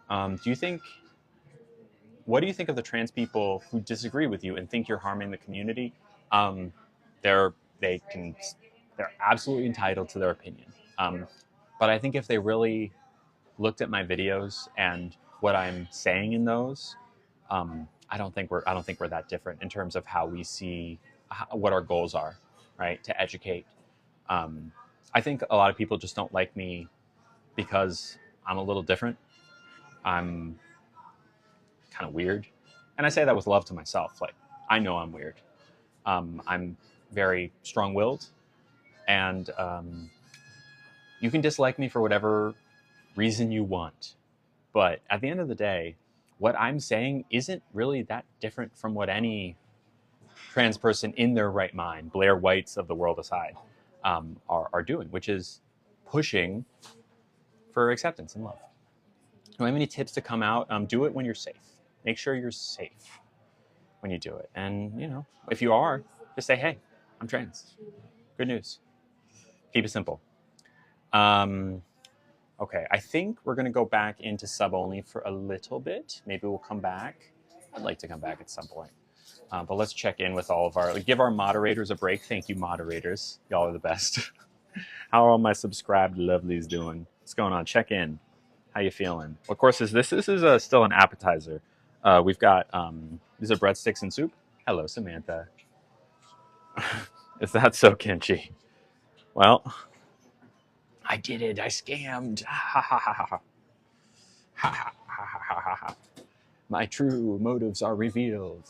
What do you think of the trans people who disagree with you and think you're harming the community? They're absolutely entitled to their opinion. But I think if they really looked at my videos and what I'm saying in those, I don't think we're that different in terms of how we see what our goals are, right? To educate. I think a lot of people just don't like me because I'm a little different. I'm kind of weird, and I say that with love to myself. Like, I know I'm weird. I'm very strong-willed, and you can dislike me for whatever reason you want, but at the end of the day, what I'm saying isn't really that different from what any trans person in their right mind, Blair Whites of the world aside, are doing, which is pushing for acceptance and love. Do I have any tips to come out? Do it when you're safe. Make sure you're safe when you do it. And, you know, if you are, just say, hey, I'm trans. Good news. Keep it simple. Okay, I think we're going to go back into sub only for a little bit. Maybe we'll come back. I'd like to come back at some point. But let's check in with all of give our moderators a break. Thank you, moderators. Y'all are the best. How are all my subscribed lovelies doing? What's going on? Check in. How you feeling? What course is this? This is still an appetizer. We've got, these are breadsticks and soup. Hello, Samantha. Is that so kimchi? Well, I did it. I scammed. Ha ha ha ha ha. Ha ha ha ha ha ha. My true motives are revealed.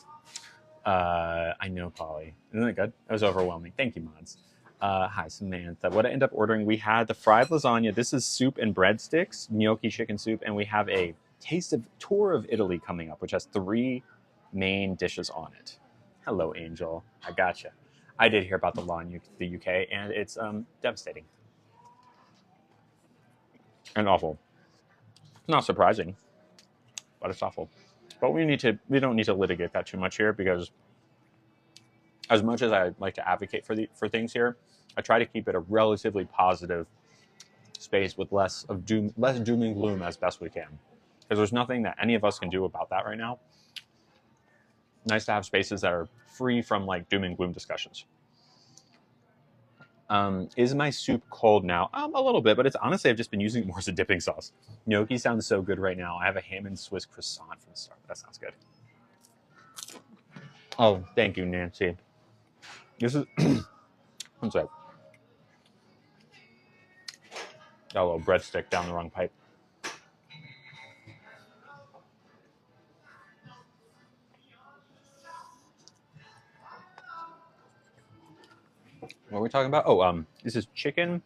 I know, Polly. Isn't that good? That was overwhelming. Thank you, mods. Hi, Samantha. What I ended up ordering, we had the fried lasagna. This is soup and breadsticks, gnocchi chicken soup, and we have a tour of Italy coming up, which has 3 main dishes on it. Hello, Angel. I gotcha. I did hear about the law in the UK, and it's devastating and awful. Not surprising, but it's awful. But we don't need to litigate that too much here, because as much as I like to advocate for things here, I try to keep it a relatively positive space with less doom and gloom as best we can, because there's nothing that any of us can do about that right now. Nice to have spaces that are free from like doom and gloom discussions. Is my soup cold now? A little bit, but it's honestly, I've just been using it more as a dipping sauce. Gnocchi sounds so good right now. I have a ham and Swiss croissant from the start. That sounds good. Oh, thank you, Nancy. This is, one sec. Got a little breadstick down the wrong pipe. What are we talking about? Oh, this is chicken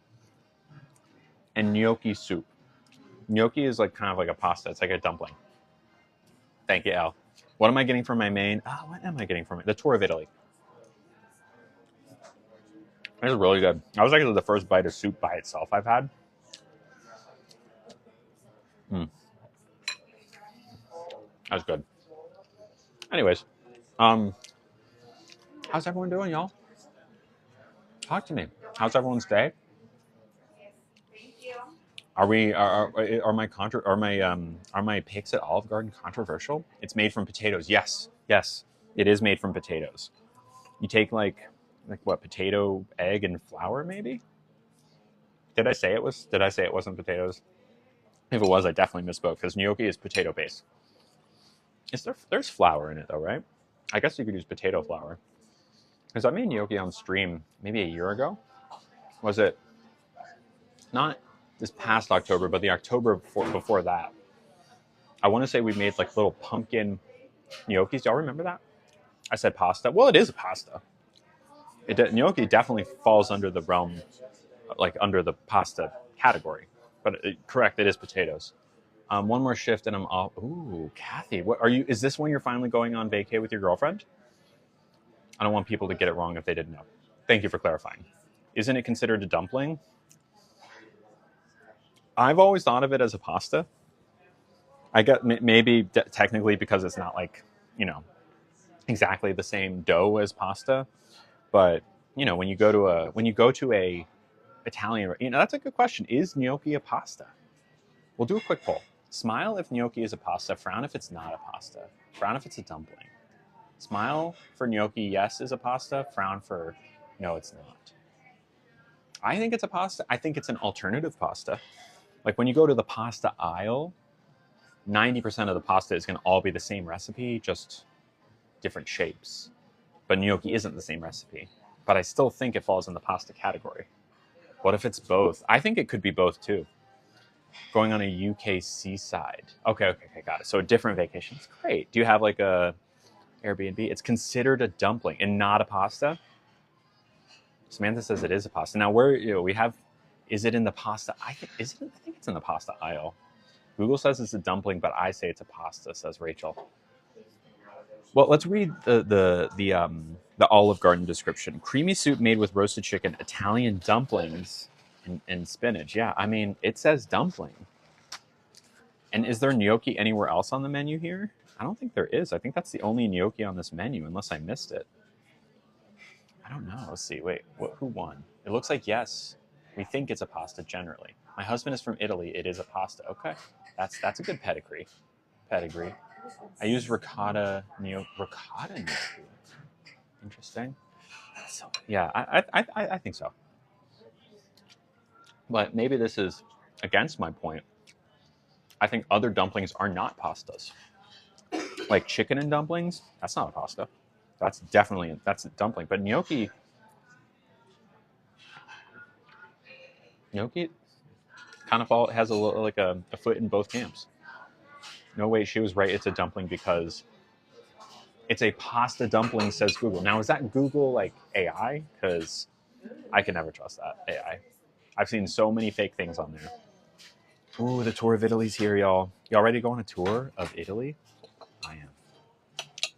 and gnocchi soup. Gnocchi is like kind of like a pasta. It's like a dumpling. Thank you, Al. What am I getting from my main? What am I getting from it? The tour of Italy. This is really good. That was actually the first bite of soup by itself I've had. That's good. Anyways, how's everyone doing, y'all? Talk to me. How's everyone's day? Are my picks at Olive Garden controversial? It's made from potatoes. Yes, it is made from potatoes. You take like what, potato, egg, and flour, maybe? Did I say it wasn't potatoes? If it was, I definitely misspoke, because gnocchi is potato based. There's flour in it though, right? I guess you could use potato flour. Because I made gnocchi on stream maybe a year ago. Was it not this past October, but the October before that? I want to say we made like little pumpkin gnocchis. Do y'all remember that? I said pasta. Well, it is a pasta. Gnocchi definitely falls under the realm, like under the pasta category. But correct, it is potatoes. One more shift and I'm off. Ooh, Kathy, what are you? Is this when you're finally going on vacay with your girlfriend? I don't want people to get it wrong if they didn't know. Thank you for clarifying. Isn't it considered a dumpling? I've always thought of it as a pasta. I get maybe technically because it's not like, exactly the same dough as pasta, but you know, when you go to a Italian, you know, that's a good question. Is gnocchi a pasta? We'll do a quick poll. Smile if gnocchi is a pasta. Frown if it's not a pasta. Frown if it's a dumpling. Smile for gnocchi, yes, is a pasta. Frown for no, it's not. I think it's a pasta. I think it's an alternative pasta. Like when you go to the pasta aisle, 90% of the pasta is going to all be the same recipe, just different shapes. But gnocchi isn't the same recipe. But I still think it falls in the pasta category. What if it's both? I think it could be both too. Going on a UK seaside. Okay, got it. So different vacations. Great. Do you have like a Airbnb? It's considered a dumpling and not a pasta. Samantha says it is a pasta. Now we have, is it in the pasta? I think it's in the pasta aisle. Google says it's a dumpling, but I say it's a pasta, says Rachel. Well, let's read the Olive Garden description. Creamy soup made with roasted chicken, Italian dumplings, and spinach. Yeah, I mean, it says dumpling. And is there gnocchi anywhere else on the menu here? I don't think there is. I think that's the only gnocchi on this menu, unless I missed it. I don't know. Let's see. Wait, who won? It looks like yes. We think it's a pasta generally. My husband is from Italy. It is a pasta. Okay, that's a good pedigree. I use ricotta gnocchi. Interesting. So yeah, I think so. But maybe this is against my point. I think other dumplings are not pastas. Like chicken and dumplings, that's not a pasta. That's a dumpling. But gnocchi kind of has a foot in both camps. No, wait, she was right. It's a dumpling because it's a pasta dumpling, says Google. Now, is that Google like AI? Because I can never trust that AI. I've seen so many fake things on there. Ooh, the tour of Italy's here, y'all. Y'all ready to go on a tour of Italy? I am.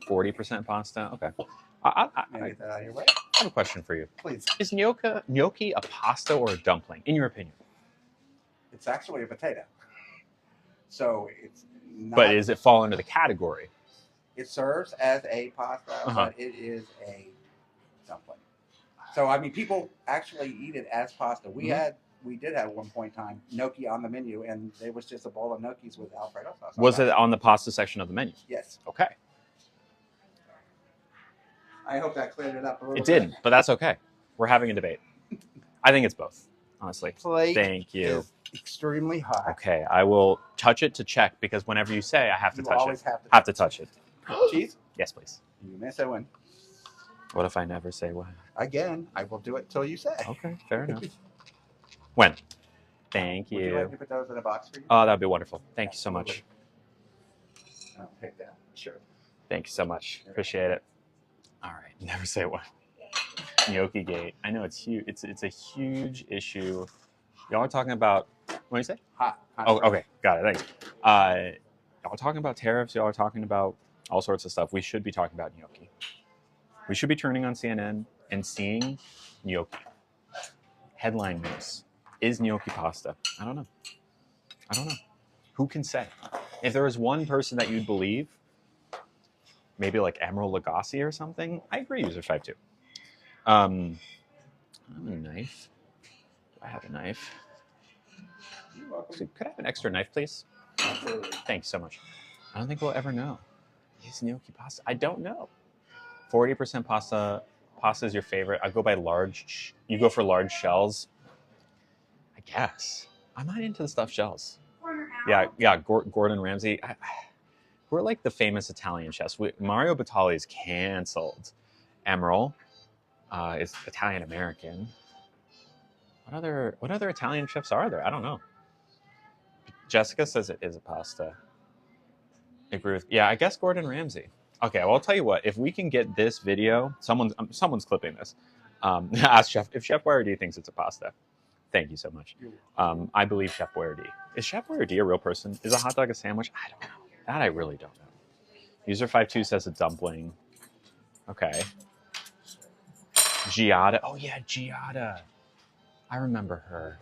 40% pasta. Okay. I have a question for you. Please. Is gnocchi a pasta or a dumpling, in your opinion? It's actually a potato. So it's not... But does it fall under the category? It serves as a pasta, but it is a dumpling. So, I mean, people actually eat it as pasta. We did have at one point in time gnocchi on the menu, and there was just a bowl of gnocchis with Alfredo sauce. Was it on the pasta section of the menu? Yes. Okay. I hope that cleared it up a little bit. It didn't, but that's okay. We're having a debate. I think it's both, honestly. Plate Thank you. Is extremely hot. Okay, I will touch it to check because whenever you say, I have to touch it. Have to touch it. Cheese? Yes, please. You may say when. What if I never say when? Again, I will do it till you say. Okay, fair enough. When? Thank you. Would you like me to put those in a box for you? Oh, that'd be wonderful. Thank you so much. I'll take that. Sure. Thank you so much. Appreciate it. All right, never say when. Gnocchi gate. I know it's huge. It's a huge issue. Y'all are talking about, what do you say? Hot. Oh, okay. Got it. Thanks. Y'all are talking about tariffs. Y'all are talking about all sorts of stuff. We should be talking about gnocchi. We should be turning on CNN and seeing gnocchi. Headline news. Is gnocchi pasta? I don't know. Who can say? If there was one person that you'd believe, maybe like Emerald Lagasse or something, I agree, user 52. I have a knife. Do I have a knife? You're welcome. So could I have an extra knife, please? Absolutely. Thank you so much. I don't think we'll ever know. Is gnocchi pasta? I don't know. 40% pasta. Pasta is your favorite. I go by large. You go for large shells. I guess. I'm not into the stuffed shells. Yeah. Gordon Ramsay. We're like the famous Italian chefs. Mario Batali is canceled. Emerald is Italian American. What other Italian chefs are there? I don't know. Jessica says it is a pasta. I agree with. Yeah, I guess Gordon Ramsay. Okay, well, I'll tell you what. If we can get this video, someone's clipping this. Ask Chef if Chef Boyardee thinks it's a pasta. Thank you so much. I believe Chef Boyardee. Is Chef Boyardee a real person? Is a hot dog a sandwich? I don't know. That I really don't know. User 52 says a dumpling. Okay. Giada. Oh yeah, Giada. I remember her.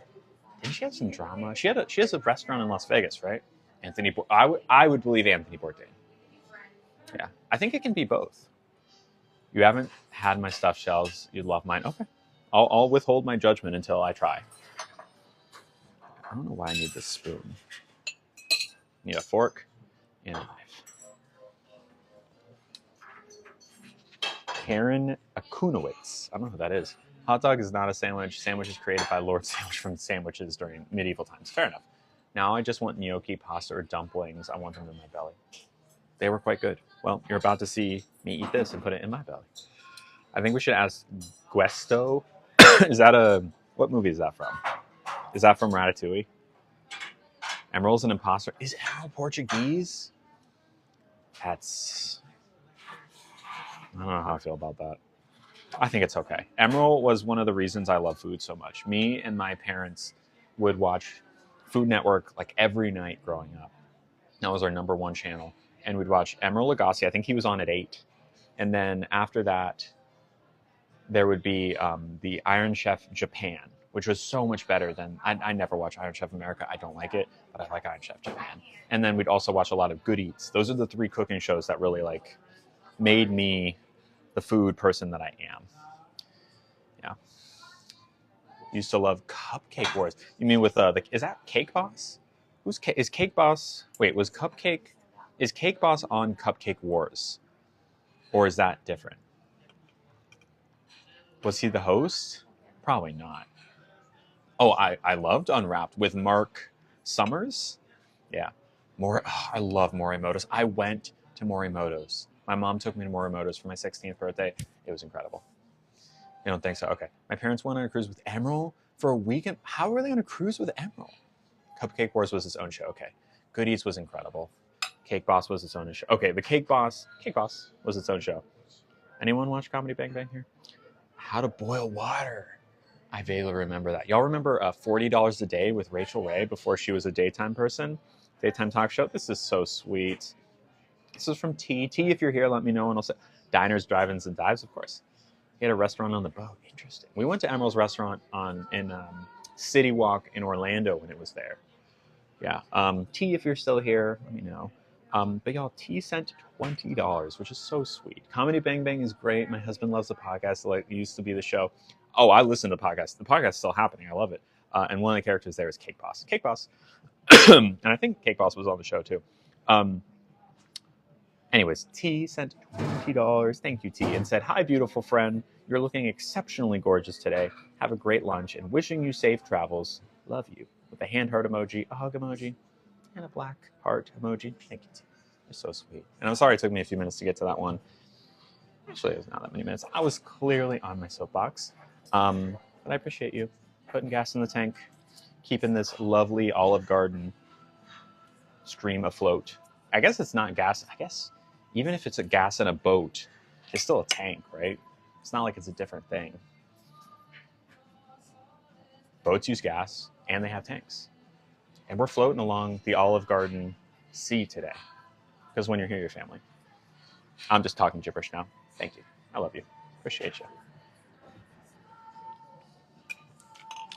Didn't she have some drama? She has a restaurant in Las Vegas, right? I would believe Anthony Bourdain. Yeah, I think it can be both. You haven't had my stuffed shells. You'd love mine. Okay. I'll withhold my judgment until I try. I don't know why I need this spoon. Need a fork and a knife. Karen Akunowitz. I don't know who that is. Hot dog is not a sandwich. Sandwich is created by Lord Sandwich from sandwiches during medieval times. Fair enough. Now I just want gnocchi, pasta, or dumplings. I want them in my belly. They were quite good. Well, you're about to see me eat this and put it in my belly. I think we should ask Guesto. Is that what movie is that from? Is that from Ratatouille? Emerald's an imposter. Is Emerald Portuguese? I don't know how I feel about that. I think it's okay. Emerald was one of the reasons I love food so much. Me and my parents would watch Food Network like every night growing up. That was our #1 channel. And we'd watch Emerald Lagasse. I think he was on at 8. And then after that, there would be the Iron Chef Japan, which was so much better than... I never watch Iron Chef America. I don't like it, but I like Iron Chef Japan. And then we'd also watch a lot of Good Eats. Those are the 3 cooking shows that really like made me the food person that I am. Yeah. Used to love Cupcake Wars. You mean with is that Cake Boss? Is Cake Boss? Wait, is Cake Boss on Cupcake Wars? Or is that different? Was he the host? Probably not. Oh, I loved Unwrapped with Mark Summers. Yeah. I love Morimoto's. I went to Morimoto's. My mom took me to Morimoto's for my 16th birthday. It was incredible. You don't think so? Okay. My parents went on a cruise with Emerald for a weekend. How were they on a cruise with Emerald? Cupcake Wars was its own show. Okay. Good Eats was incredible. Cake Boss was its own show. Okay, the Cake Boss was its own show. Anyone watch Comedy Bang Bang here? How to Boil Water. I vaguely remember that. Y'all remember $40 a Day with Rachel Ray before she was a daytime person? Daytime talk show? This is so sweet. This is from T. T, if you're here, let me know, and I'll say diners, drive-ins, and dives, of course. He had a restaurant on the boat. Interesting. We went to Emerald's restaurant in City Walk in Orlando when it was there. Yeah. T, if you're still here, let me know. But y'all, T sent $20, which is so sweet. Comedy Bang Bang is great. My husband loves the podcast. Like, it used to be the show. Oh, I listen to podcasts. The podcast's still happening. I love it. And one of the characters there is Cake Boss. Cake Boss. And I think Cake Boss was on the show too. Anyways, T sent $20. Thank you, T. And said, "Hi, beautiful friend. You're looking exceptionally gorgeous today. Have a great lunch and wishing you safe travels. Love you." With a hand heart emoji, a hug emoji, and a black heart emoji. Thank you, T. You're so sweet. And I'm sorry it took me a few minutes to get to that one. Actually, it was not that many minutes. I was clearly on my soapbox. But I appreciate you putting gas in the tank, keeping this lovely Olive Garden stream afloat. I guess it's not gas. I guess even if it's a gas in a boat, it's still a tank, right? It's not like it's a different thing. Boats use gas, and they have tanks. And we're floating along the Olive Garden Sea today. Because when you're here, your family. I'm just talking gibberish now. Thank you. I love you. Appreciate you.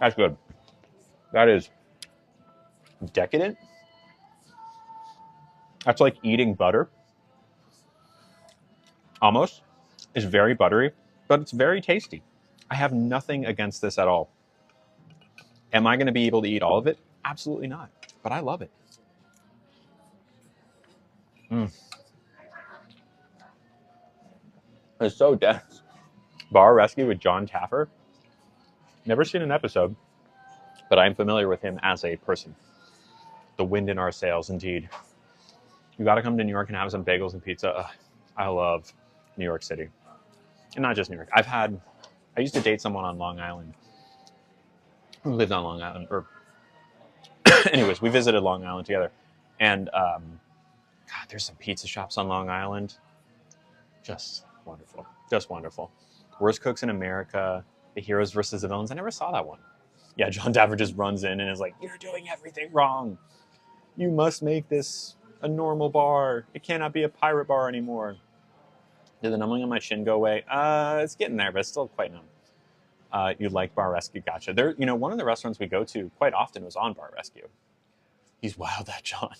That's good. That is decadent. That's like eating butter. Almost. It's very buttery, but it's very tasty. I have nothing against this at all. Am I going to be able to eat all of it? Absolutely not. But I love it. It's so dense. Bar Rescue with John Taffer. Never seen an episode, but I'm familiar with him as a person. The wind in our sails, indeed. You got to come to New York and have some bagels and pizza. I love New York City. And not just New York. I used to date someone on Long Island who lived on Long Island. Anyways, we visited Long Island together. And, God, there's some pizza shops on Long Island. Just wonderful. Just wonderful. Worst Cooks in America, The Heroes versus the Villains. I never saw that one. Yeah, John Taffer just runs in and is like, "You're doing everything wrong. You must make this a normal bar. It cannot be a pirate bar anymore." Did the numbing on my chin go away? It's getting there, but it's still quite numb. You like Bar Rescue? Gotcha. There, one of the restaurants we go to quite often was on Bar Rescue. He's wild, that John.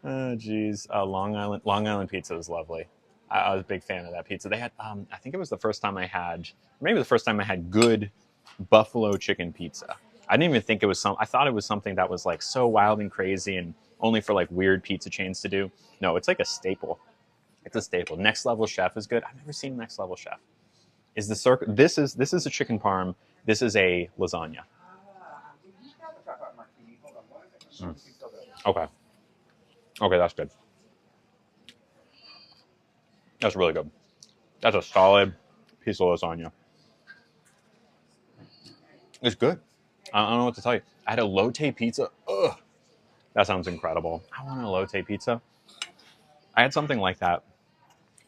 Oh, geez. Long Island pizza is lovely. I was a big fan of that pizza. They had, I think it was the first time I had, maybe the first time I had good buffalo chicken pizza. I didn't even think it was I thought it was something that was like so wild and crazy and only for like weird pizza chains to do. No, it's like a staple. It's a staple. Next Level Chef is good. I've never seen Next Level Chef. Is the circle? This is a chicken parm. This is a lasagna. Mm. Okay. Okay, that's good. That's really good. That's a solid piece of lasagna. It's good. I don't know what to tell you. I had a lotte pizza. Ugh. That sounds incredible. I want a lotte pizza. I had something like that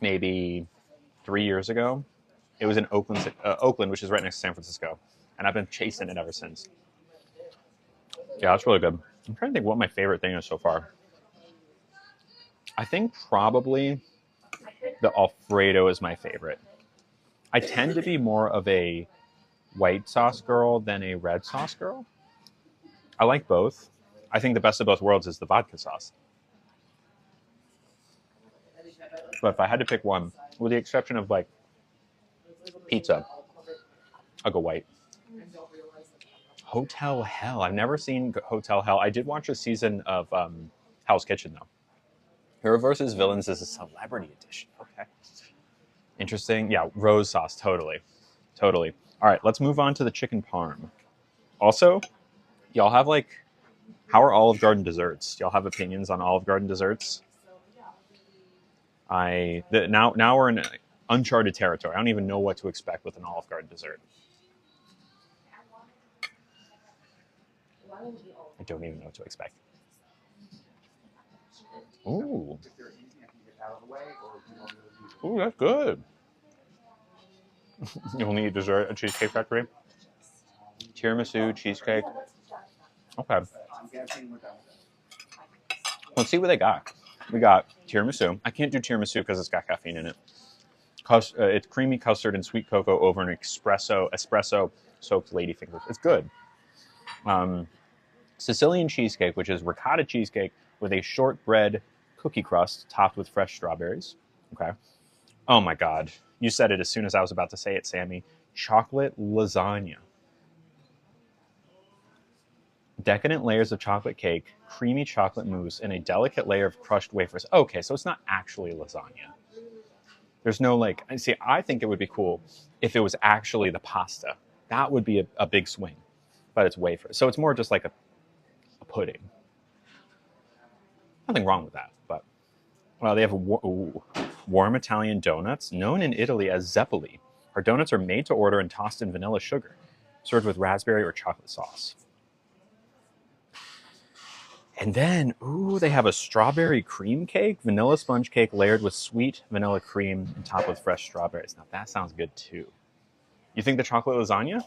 maybe 3 years ago. It was in Oakland, which is right next to San Francisco. And I've been chasing it ever since. Yeah, that's really good. I'm trying to think what my favorite thing is so far. I think probably the Alfredo is my favorite. I tend to be more of a white sauce girl than a red sauce girl. I like both. I think the best of both worlds is the vodka sauce. But if I had to pick one, with the exception of like pizza, I'll go white. Hotel Hell. I've never seen Hotel Hell. I did watch a season of Hell's Kitchen though. Hero versus Villains is a celebrity edition. Okay. Interesting. Yeah, rose sauce. Totally. Totally. All right, let's move on to the chicken parm. Also, y'all have like, how are Olive Garden desserts? Y'all have opinions on Olive Garden desserts? Now we're in uncharted territory. I don't even know what to expect with an Olive Garden dessert. I don't even know what to expect. Ooh. Ooh, that's good. You only eat dessert at Cheesecake Factory? Tiramisu, cheesecake. Okay. Let's see what they got. We got tiramisu. I can't do tiramisu because it's got caffeine in it. It's creamy custard and sweet cocoa over an espresso soaked ladyfingers. It's good. Sicilian cheesecake, which is ricotta cheesecake with a shortbread cookie crust topped with fresh strawberries. Okay. Oh my God. You said it as soon as I was about to say it, Sammy. Chocolate lasagna. Decadent layers of chocolate cake, creamy chocolate mousse, and a delicate layer of crushed wafers. Okay, so it's not actually lasagna. There's no like, see, I think it would be cool if it was actually the pasta. That would be a big swing, but it's wafers. So it's more just like a pudding. Nothing wrong with that, but well, they have warm Italian donuts, known in Italy as zeppoli. Our donuts are made to order and tossed in vanilla sugar, served with raspberry or chocolate sauce. And then, they have a strawberry cream cake, vanilla sponge cake layered with sweet vanilla cream and topped with fresh strawberries. Now that sounds good too. You think the chocolate lasagna?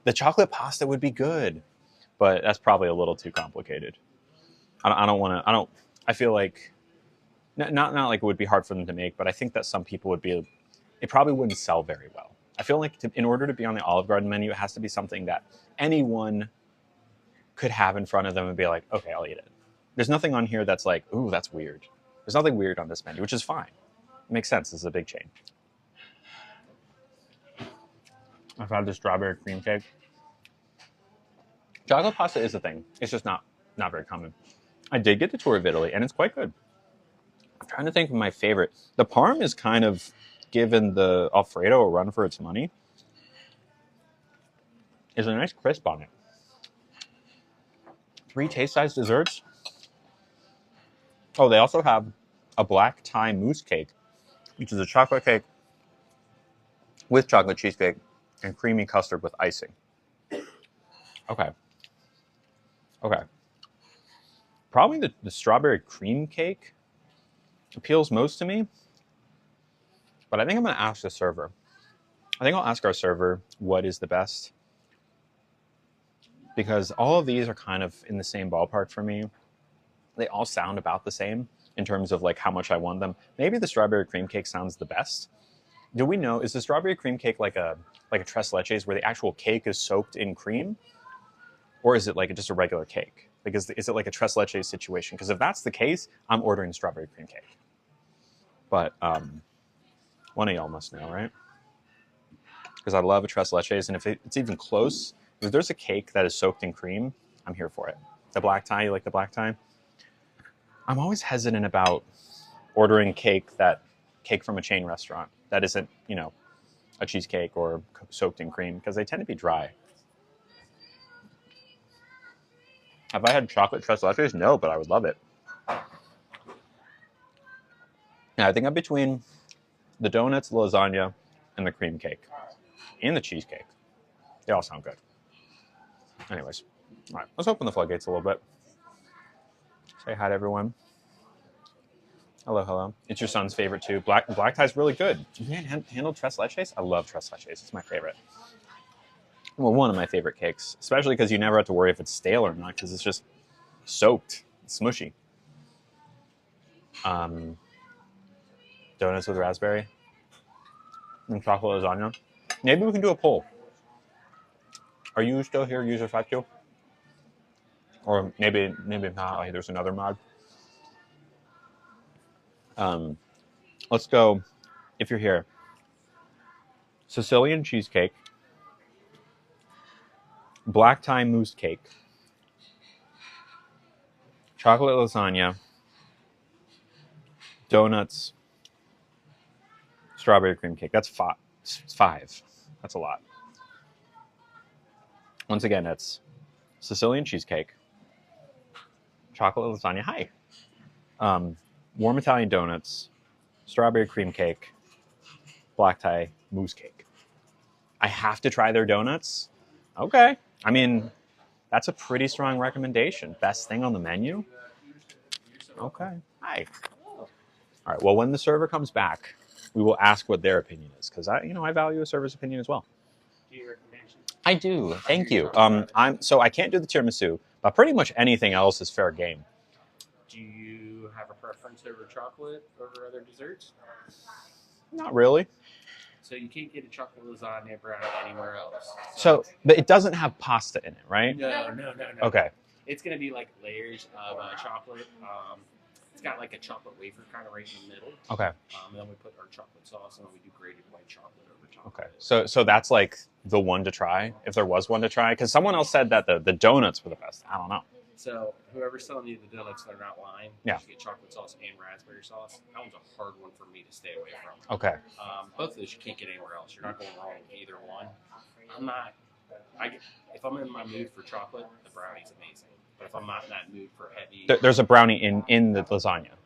The chocolate pasta would be good, but that's probably a little too complicated. I feel like, not like it would be hard for them to make, but I think that some people it probably wouldn't sell very well. I feel like in order to be on the Olive Garden menu, it has to be something that anyone could have in front of them and be like, okay, I'll eat it. There's nothing on here that's like, ooh, that's weird. There's nothing weird on this menu, which is fine. It makes sense. This is a big chain. I've had the strawberry cream cake. Chocolate pasta is a thing. It's just not very common. I did get the tour of Italy, and it's quite good. I'm trying to think of my favorite. The parm is kind of given the Alfredo a run for its money. There's a nice crisp on it. 3 taste-sized desserts. Oh, they also have a black tie mousse cake, which is a chocolate cake with chocolate cheesecake and creamy custard with icing. Okay. Probably the strawberry cream cake appeals most to me, but I think I'm going to ask the server. I think I'll ask our server what is the best, because all of these are kind of in the same ballpark for me. They all sound about the same in terms of like how much I want them. Maybe the strawberry cream cake sounds the best. Do we know, is the strawberry cream cake like a tres leches where the actual cake is soaked in cream? Or is it like just a regular cake? Is it like a tres leches situation? Because if that's the case, I'm ordering strawberry cream cake. But one of y'all must know, right? Because I love a tres leches, and if it's even close, if there's a cake that is soaked in cream, I'm here for it. The black tie, you like the black tie? I'm always hesitant about ordering cake from a chain restaurant that isn't, a cheesecake or soaked in cream, because they tend to be dry. Have I had chocolate tres leches? No, but I would love it. Yeah, I think I'm between the donuts, the lasagna, and the cream cake, and the cheesecake. They all sound good. Anyways, all right, let's open the floodgates a little bit. Say hi to everyone. Hello, hello. It's your son's favorite too. Black tie's really good. You can't handle tres leches? I love tres leches. It's my favorite. Well, one of my favorite cakes, especially because you never have to worry if it's stale or not, because it's just soaked, it's smushy. Donuts with raspberry and chocolate lasagna. Maybe we can do a poll. Are you still here, user 5Q? Or maybe not. Like there's another mod. Let's go. If you're here, Sicilian cheesecake, black tie mousse cake, chocolate lasagna, donuts, strawberry cream cake. That's five. That's a lot. Once again, it's Sicilian cheesecake, chocolate lasagna. Hi. Warm Italian donuts, strawberry cream cake, black tie mousse cake. I have to try their donuts. Okay. I mean, that's a pretty strong recommendation. Best thing on the menu? Okay. Hi. All right. Well, when the server comes back, we will ask what their opinion is, because I value a server's opinion as well. Do you recommend? I do. Thank you. So I can't do the tiramisu, but pretty much anything else is fair game. Do you have a preference over chocolate over other desserts? Not really. So you can't get a chocolate lasagna brownie anywhere else. So, but it doesn't have pasta in it, right? No. Okay. It's going to be like layers of chocolate. It's got like a chocolate wafer kind of right in the middle. Okay. And then we put our chocolate sauce, and then we do grated white chocolate over top. Okay. So that's like the one to try, if there was one to try, because someone else said that the donuts were the best. I don't know. So whoever's selling you the donuts, they're not lying. Yeah. You get chocolate sauce and raspberry sauce. That one's a hard one for me to stay away from. Okay. Both of those you can't get anywhere else. You're not going wrong with either one. If I'm in my mood for chocolate, the brownie's amazing. But if I'm not in that mood for heavy, There's a brownie in the lasagna.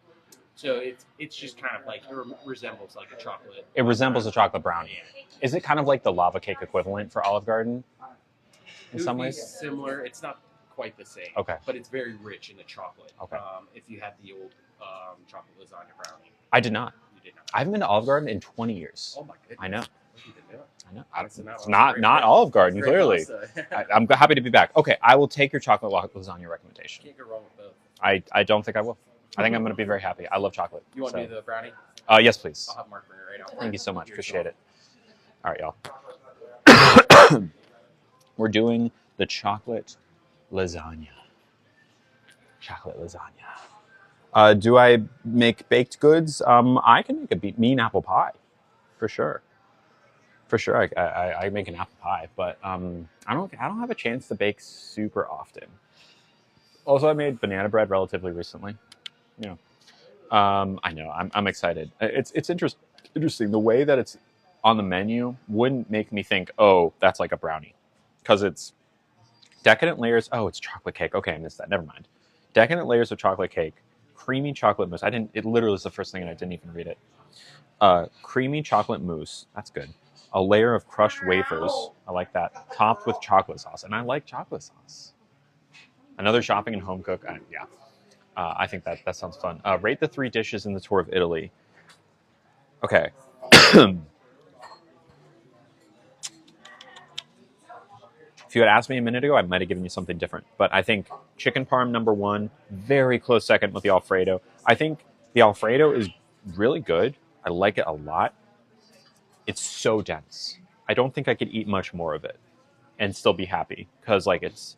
so it's just kind of like it resembles like a chocolate. It resembles a chocolate brownie. Is it kind of like the lava cake equivalent for Olive Garden? In some ways, similar. It's not quite the same. Okay. But it's very rich in the chocolate. Okay. If you had the old chocolate lasagna brownie. I did not. You did not. I haven't been to Olive Garden in 20 years. Oh my goodness. I know. You didn't do it. I know. It's Not Olive Garden, clearly. I'm happy to be back. Okay, I will take your chocolate lasagna recommendation. Can't go wrong with both. I don't think I will. I think I'm going to be very happy. I love chocolate. You want to do the brownie? Yes, please. I'll have Mark bring it right out. Thank you so much. Appreciate it. All right, y'all. We're doing the chocolate lasagna. Chocolate lasagna. Do I make baked goods? I can make a mean apple pie, for sure. For sure, I make an apple pie, but I don't have a chance to bake super often. Also, I made banana bread relatively recently. I know I'm excited. It's interesting the way that it's on the menu wouldn't make me think, oh, that's like a brownie, because it's decadent layers. Oh, it's chocolate cake. Okay, I missed that. Never mind. Decadent layers of chocolate cake, creamy chocolate mousse. It literally was the first thing, and I didn't even read it. Creamy chocolate mousse. That's good. A layer of crushed wafers. I like that. Topped with chocolate sauce, and I like chocolate sauce. Another shopping and home cook. Yeah. I think that sounds fun. Rate the 3 dishes in the tour of Italy. Okay. If you had asked me a minute ago, I might have given you something different. But I think chicken parm #1, very close second with the Alfredo. I think the Alfredo is really good. I like it a lot. It's so dense. I don't think I could eat much more of it and still be happy, because it's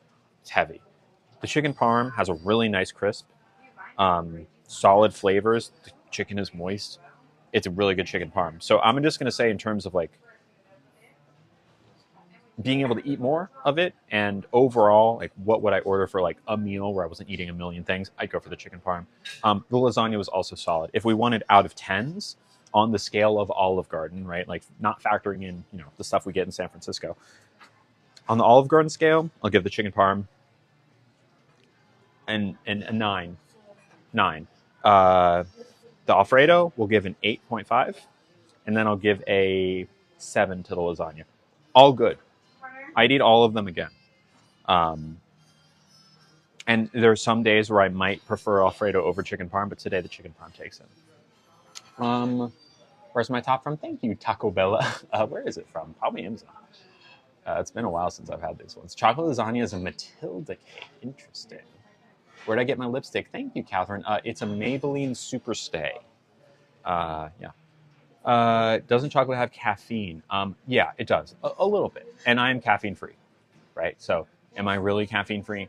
heavy. The chicken parm has a really nice crisp. Solid flavors. The chicken is moist. it's a really good chicken parm. So I'm just going to say in terms of like being able to eat more of it and overall, like what would I order for like a meal where I wasn't eating a million things, I'd go for the chicken parm. The lasagna was also solid. If we wanted out of tens on the scale of Olive Garden, right, like not factoring in, you know, the stuff we get in San Francisco, on the Olive Garden scale, I'll give the chicken parm and a nine. The Alfredo will give an 8.5, and then I'll give a 7 to the lasagna. All good. I'd eat all of them again. And there are some days where I might prefer Alfredo over chicken parm, but today the chicken parm takes it. Where's my top from? Thank you, Taco Bella. Where is it from? Probably Amazon. It's been a while since I've had these ones. Chocolate lasagna is a Matilda cake. Interesting. Where'd I get my lipstick? Thank you, Catherine. It's a Maybelline Superstay. Yeah. Doesn't chocolate have caffeine? Yeah, it does. A little bit. And I'm caffeine free, right? So am I really caffeine free?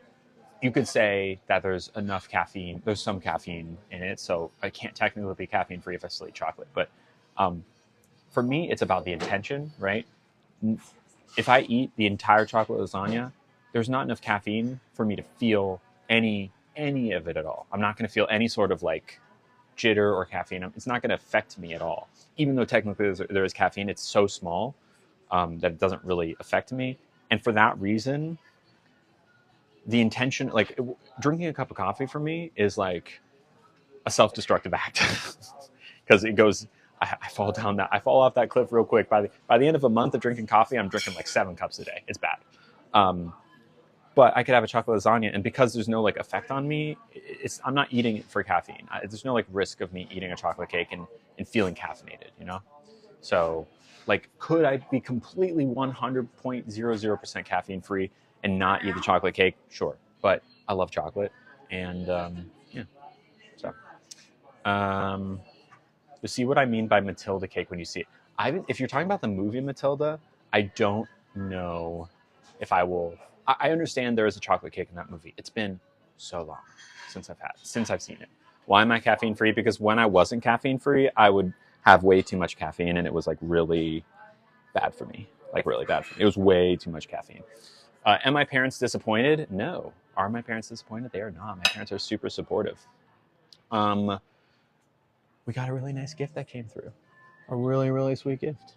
You could say that there's enough caffeine. There's some caffeine in it. So I can't technically be caffeine free if I still eat chocolate. But for me, it's about the intention, right? If I eat the entire chocolate lasagna, there's not enough caffeine for me to feel any of it at all. I'm not going to feel any sort of like jitter or caffeine. It's not going to affect me at all. Even though technically there is caffeine, it's so small that it doesn't really affect me. And for that reason, the intention, like drinking a cup of coffee for me is like a self-destructive act because it goes, I fall off that cliff real quick. By the end of a month of drinking coffee, I'm drinking like 7 cups a day. It's bad. But I could have a chocolate lasagna, and because there's no like effect on me, I'm not eating it for caffeine. There's no like risk of me eating a chocolate cake and feeling caffeinated, you know? So like, could I be completely 100.00% caffeine free and not eat the chocolate cake? Sure. But I love chocolate, and yeah. So you see what I mean by Matilda cake when you see it. If you're talking about the movie Matilda, I don't know if I will. I understand there is a chocolate cake in that movie. It's been so long since I've seen it. Why am I caffeine free? Because when I wasn't caffeine free, I would have way too much caffeine, and it was like really bad for me. Like really bad for me. It was way too much caffeine. Am my parents disappointed? No. Are my parents disappointed? They are not. My parents are super supportive. We got a really nice gift that came through. A really, really sweet gift.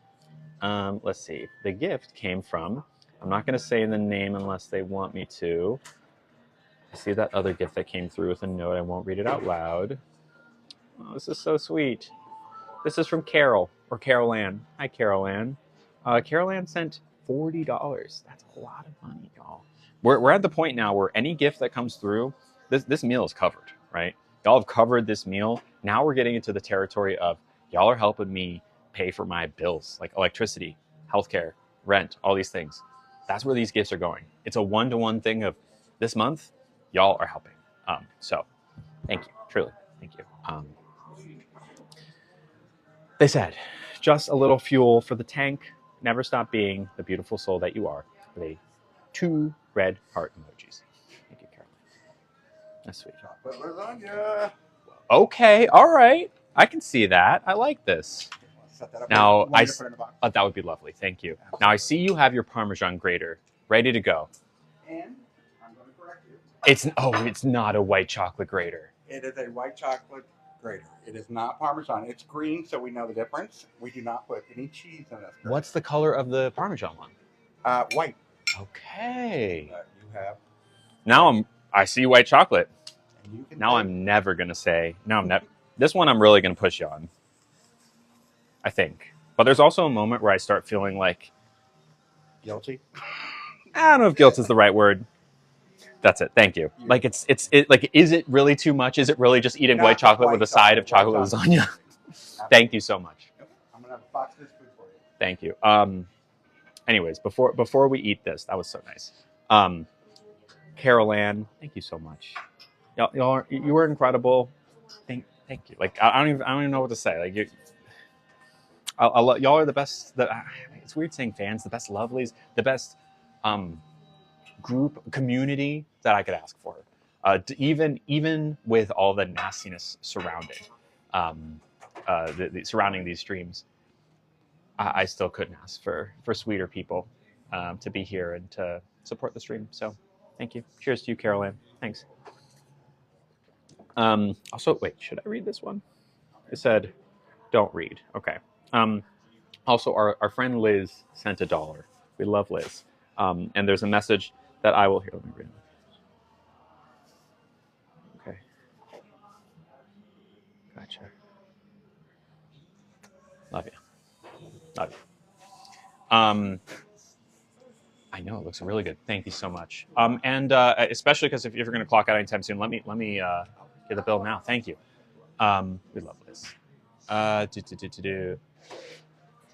Let's see. The gift came from, I'm not going to say the name unless they want me to. I see that other gift that came through with a note. I won't read it out loud. Oh, this is so sweet. This is from Carol, or Carol Ann. Hi, Carol Ann. Carol Ann sent $40. That's a lot of money, y'all. We're at the point now where any gift that comes through, this meal is covered, right? Y'all have covered this meal. Now we're getting into the territory of y'all are helping me pay for my bills, like electricity, healthcare, rent, all these things. That's where these gifts are going. It's a one-to-one thing of this month, y'all are helping. So thank you, truly, thank you. They said, just a little fuel for the tank. Never stop being the beautiful soul that you are. With a 2 red heart emojis. Thank you, Caroline. That's sweet. Chocolate lasagna. Okay, all right. I can see that. I like this. Set that up. Now, Want me to put it in a box? that would be lovely. Thank you. Now, I see you have your Parmesan grater ready to go. And I'm going to correct you. It's not a white chocolate grater. It is a white chocolate grater. It is not Parmesan. It's green, so we know the difference. We do not put any cheese in this. What's the color of the Parmesan one? White. Okay. You have. Now I see white chocolate. And you can Now I'm never gonna say no. I'm never. This one I'm really gonna push you on. I think, but there's also a moment where I start feeling like guilty. I don't know if guilt is the right word. That's it. Thank you. Like it's like, is it really too much? Is it really just eating white chocolate with a side of chocolate lasagna? Thank you so much. I'm gonna have a box of this food for you. Thank you. Anyways, before we eat this, that was so nice. Carol Ann, thank you so much. You were incredible. Thank you. Like I don't even know what to say. Like y'all are the best. It's weird saying fans, the best lovelies, the best group community that I could ask for. Even with all the nastiness surrounding. surrounding these streams, I still couldn't ask for sweeter people to be here and to support the stream. So thank you. Cheers to you, Carol Ann. Thanks. Also, wait, should I read this one? It said, don't read. Okay. Also, our friend Liz sent $1. We love Liz. And there's a message that I will hear. Let me read it. Okay. Gotcha. Love you. Love you. I know it looks really good. Thank you so much. And especially because if you're going to clock out anytime soon, let me get the bill now. Thank you. We love Liz.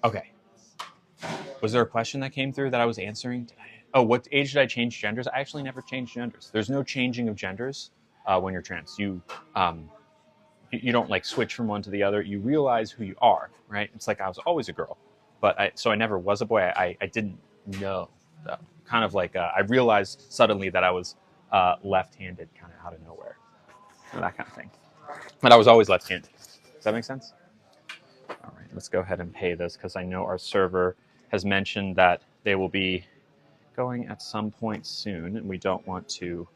Okay. Was there a question that came through that I was answering? Oh, what age did I change genders? I actually never changed genders. There's no changing of genders when you're trans. You don't like switch from one to the other. You realize who you are, right? It's like I was always a girl, so I never was a boy. I didn't know. Though. Kind of like I realized suddenly that I was left-handed, kind of out of nowhere, that kind of thing. But I was always left-handed. Does that make sense? All right, let's go ahead and pay this because I know our server has mentioned that they will be going at some point soon, and we don't want to.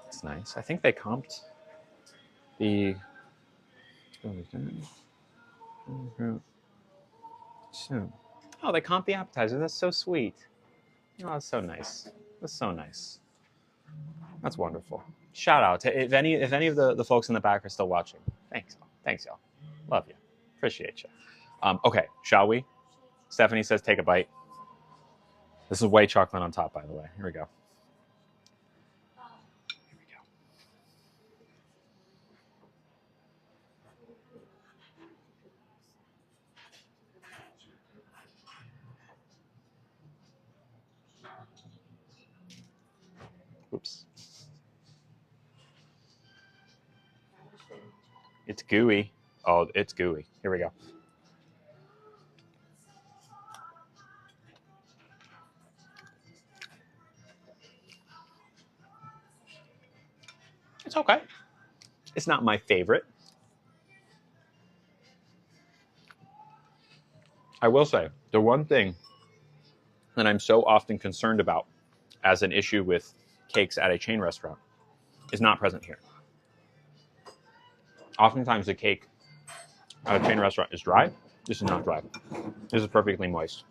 It's nice. I think they comped the. Soon. Oh, they comped the appetizer. That's so sweet. Oh, that's so nice. That's so nice. That's wonderful. Shout out to if any of the folks in the back are still watching. Thanks, y'all. Love you. Appreciate you. Okay, shall we? Stephanie says take a bite. This is white chocolate on top, by the way. Here we go. Oops. It's gooey. Oh, it's gooey. Here we go. It's okay. It's not my favorite. I will say, the one thing that I'm so often concerned about as an issue with cakes at a chain restaurant is not present here. Oftentimes the cake at a chain restaurant is dry. This is not dry. This is perfectly moist.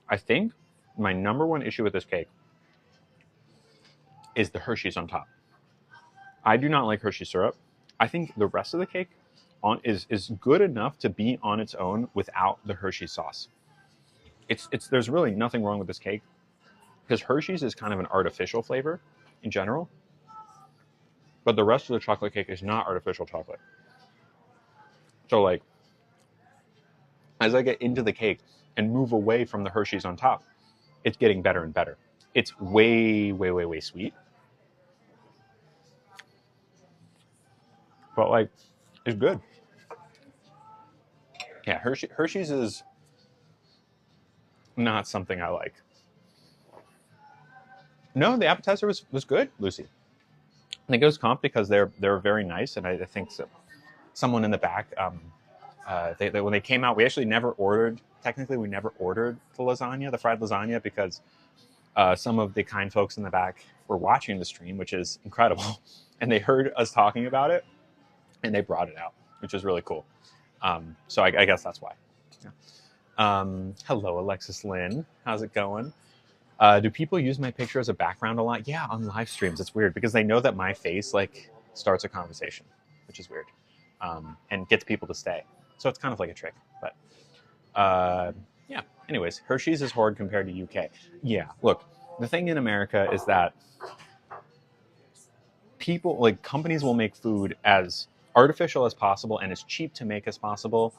I think my number one issue with this cake is the Hershey's on top. I do not like Hershey syrup. I think the rest of the cake is good enough to be on its own without the Hershey sauce. There's really nothing wrong with this cake because Hershey's is kind of an artificial flavor in general, but the rest of the chocolate cake is not artificial chocolate. So like, as I get into the cake and move away from the Hershey's on top, it's getting better and better. It's way, way, way, way sweet. But like, it's good. Yeah, Hershey's is not something I like. No, the appetizer was good, Lucy. I think it was comp because they're very nice, and I think so. Someone in the back, they when they came out, we actually never ordered. Technically, we never ordered the lasagna, the fried lasagna, because some of the kind folks in the back were watching the stream, which is incredible, and they heard us talking about it, and they brought it out, which is really cool. So I guess that's why. Yeah. Hello, Alexis Lynn. How's it going? Do people use my picture as a background a lot? Yeah, on live streams. It's weird because they know that my face like starts a conversation, which is weird, and gets people to stay. So it's kind of like a trick. But yeah. Anyways, Hershey's is horrid compared to UK. Yeah. Look, the thing in America is that people, like companies, will make food as artificial as possible and as cheap to make as possible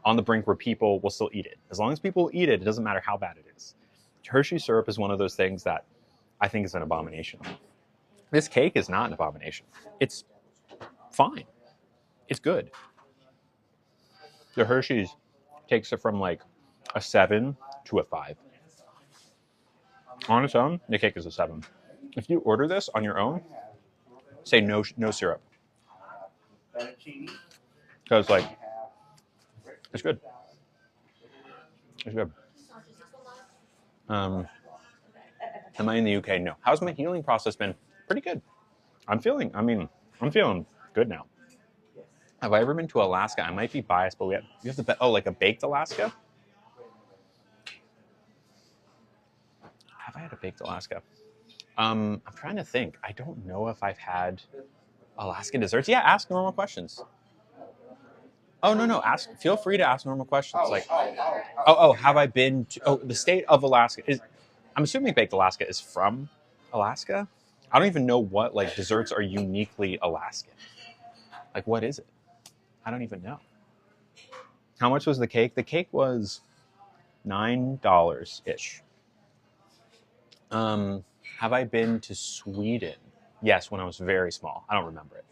on the brink where people will still eat it. As long as people eat it, it doesn't matter how bad it is. Hershey syrup is one of those things that I think is an abomination. This cake is not an abomination. It's fine. It's good. The Hershey's takes it from like a 7 to a 5. On its own, the cake is a 7. If you order this on your own, say no syrup. Because, like, it's good. It's good. Am I in the UK? No. How's my healing process been? Pretty good. I'm feeling good now. Have I ever been to Alaska? I might be biased, but we have the like a baked Alaska? Have I had a baked Alaska? I'm trying to think. I don't know if I've had Alaska desserts. Yeah, ask normal questions. Oh no, ask. Feel free to ask normal questions. Like, have I been to? Oh, the state of Alaska is. I'm assuming baked Alaska is from Alaska. I don't even know what like desserts are uniquely Alaskan. Like, what is it? I don't even know. How much was the cake? The cake was $9 ish. Have I been to Sweden? Yes, when I was very small. I don't remember it.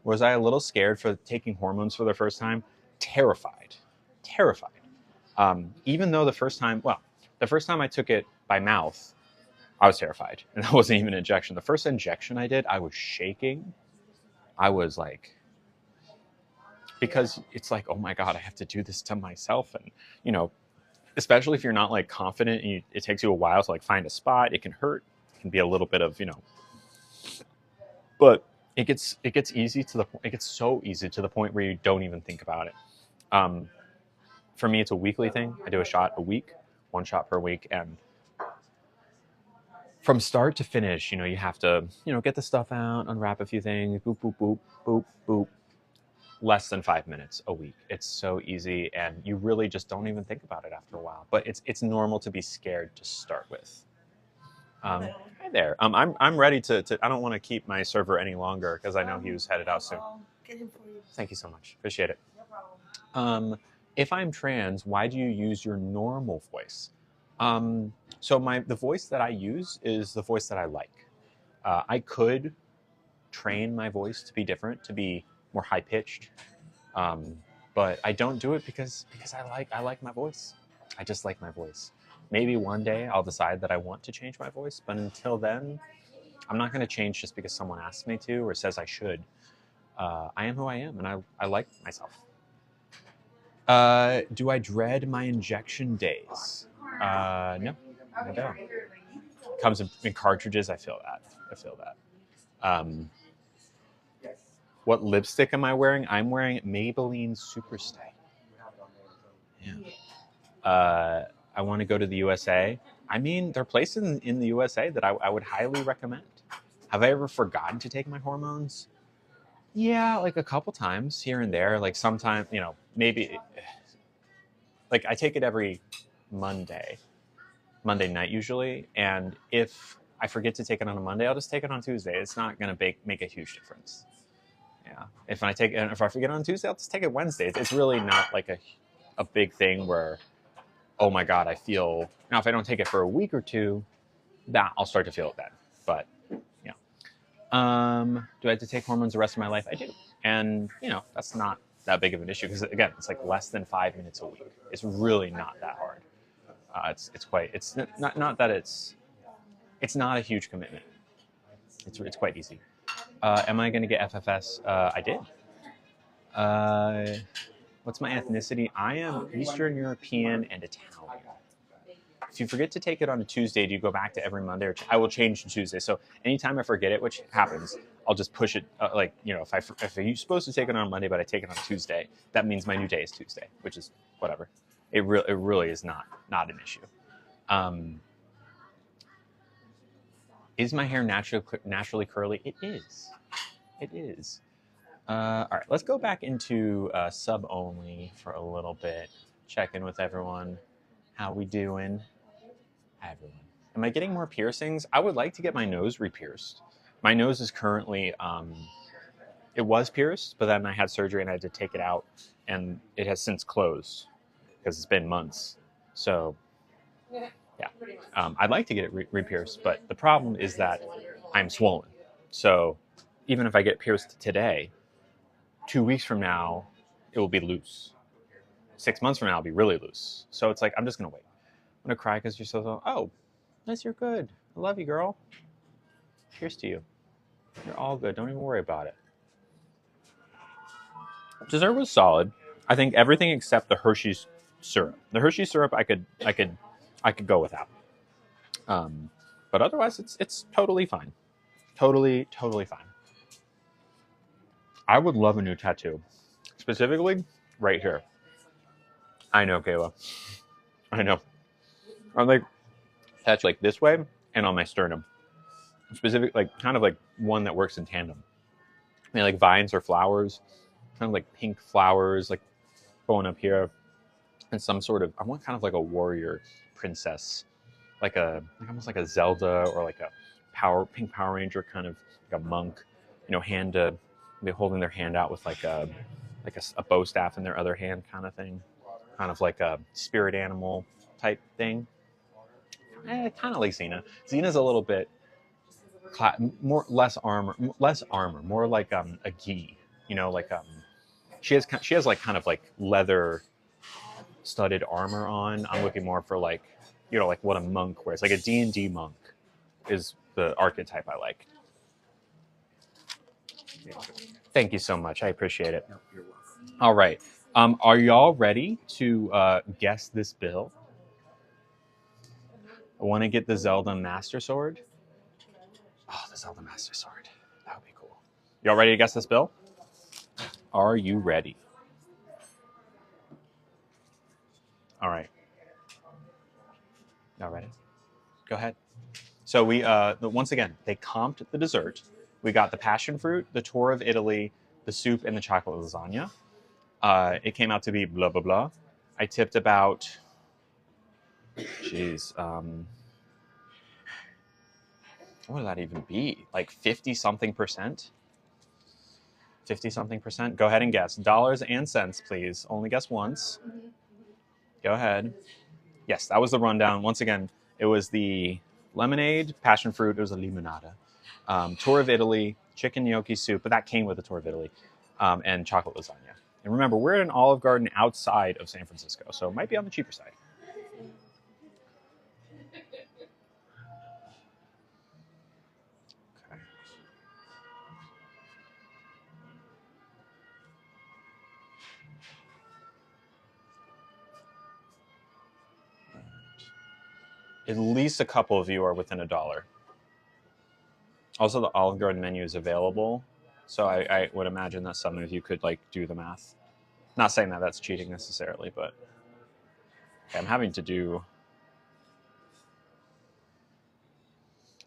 Was I a little scared for taking hormones for the first time? Terrified. Even though the first time I took it by mouth, I was terrified. And that wasn't even an injection. The first injection I did, I was shaking. I was like, because it's like, oh my God, I have to do this to myself. And, you know, especially if you're not like confident and it takes you a while to like find a spot, it can hurt. It can be a little bit of, you know, but it gets easy to the point. It gets so easy to the point where you don't even think about it. For me, it's a weekly thing. I do a shot a week, 1 shot per week. And from start to finish, you know, you have to, you know, get the stuff out, unwrap a few things, boop, boop, boop, boop, boop. Less than 5 minutes a week. It's so easy, and you really just don't even think about it after a while. But it's normal to be scared to start with. Hi there. I'm ready to. I don't want to keep my server any longer because I know he was headed out soon. I'll get him for you. Thank you so much. Appreciate it. No problem. If I'm trans, why do you use your normal voice? So the voice that I use is the voice that I like. I could train my voice to be different, to be more high pitched, but I don't do it because I like my voice. I just like my voice. Maybe one day I'll decide that I want to change my voice, but until then, I'm not going to change just because someone asks me to or says I should. I am who I am, and I like myself. Do I dread my injection days? No, I don't. Comes in cartridges. I feel that. What lipstick am I wearing? I'm wearing Maybelline Superstay. Yeah. I want to go to the USA. I mean, there are places in the USA that I would highly recommend. Have I ever forgotten to take my hormones? Yeah, like a couple times here and there. Like sometimes, you know, maybe like I take it every Monday night usually. And if I forget to take it on a Monday, I'll just take it on Tuesday. It's not going to make a huge difference. Yeah. If I forget on Tuesday, I'll just take it Wednesday. It's really not like a big thing where, oh my God, I feel now if I don't take it for a week or two, that I'll start to feel it then. But yeah. Do I have to take hormones the rest of my life? I do. And you know, that's not that big of an issue because again, it's like less than 5 minutes a week. It's really not that hard. It's not that it's not a huge commitment. It's quite easy. Am I going to get FFS? I did. What's my ethnicity? I am Eastern European and Italian. If you forget to take it on a Tuesday, do you go back to every Monday? Or I will change to Tuesday. So anytime I forget it, which happens, I'll just push it. Like, you know, if you're supposed to take it on Monday, but I take it on Tuesday, that means my new day is Tuesday, which is whatever. It really is not an issue. Is my hair naturally curly? It is. It is. All right, let's go back into sub only for a little bit. Check in with everyone. How we doing? Hi, everyone. Am I getting more piercings? I would like to get my nose re-pierced. My nose is currently, it was pierced, but then I had surgery and I had to take it out, and it has since closed because it's been months. So, yeah. I'd like to get it re-pierced, but the problem is that I'm swollen. So, even if I get pierced today, 2 weeks from now, it will be loose. 6 months from now, it'll be really loose. So it's like, I'm just going to wait. I'm going to cry because you're so, oh, Yes, you're good. I love you, girl. Cheers to you. You're all good. Don't even worry about it. Dessert was solid. I think everything except the Hershey's syrup. The Hershey syrup I could go without. But otherwise it's totally fine. Totally fine. I would love a new tattoo. Specifically right here. I know, Kayla. I know. I'm like tattoo like this way and on my sternum. Specific like kind of like one that works in tandem. I mean, like vines or flowers, kind of like pink flowers, like going up here, and some sort of I want kind of like a warrior princess, like almost like a Zelda or like a pink Power Ranger, kind of like a monk, hand be holding their hand out with like a bow staff in their other hand, kind of thing, kind of like a spirit animal type thing. Kind of like Xena. Xena's a little bit less armor, more like a gi. Like she has like kind of like leather studded armor on. I'm looking more for like like what a monk wears, like a D&D monk is the archetype I like. Thank you so much. I appreciate it. No, you're welcome. All right. Are y'all ready to guess this bill? I want to get the Zelda Master Sword. Oh, the Zelda Master Sword. That would be cool. Y'all ready to guess this bill? Are you ready? All right. Y'all ready? Go ahead. So once again, they comped the dessert. We got the passion fruit, the tour of Italy, the soup, and the chocolate lasagna. It came out to be blah, blah, blah. I tipped about, what would that even be? Like 50-something percent? 50-something percent? Go ahead and guess. Dollars and cents, please. Only guess once. Go ahead. Yes, that was the rundown. Once again, it was the lemonade, passion fruit, it was a limonada. Tour of Italy, chicken gnocchi soup, but that came with the tour of Italy, and chocolate lasagna. And remember, we're at an Olive Garden outside of San Francisco, so it might be on the cheaper side. Okay. At least a couple of you are within $1. Also, the Olive Garden menu is available, so I would imagine that some of you could like do the math. Not saying that that's cheating necessarily, but okay, I'm having to do.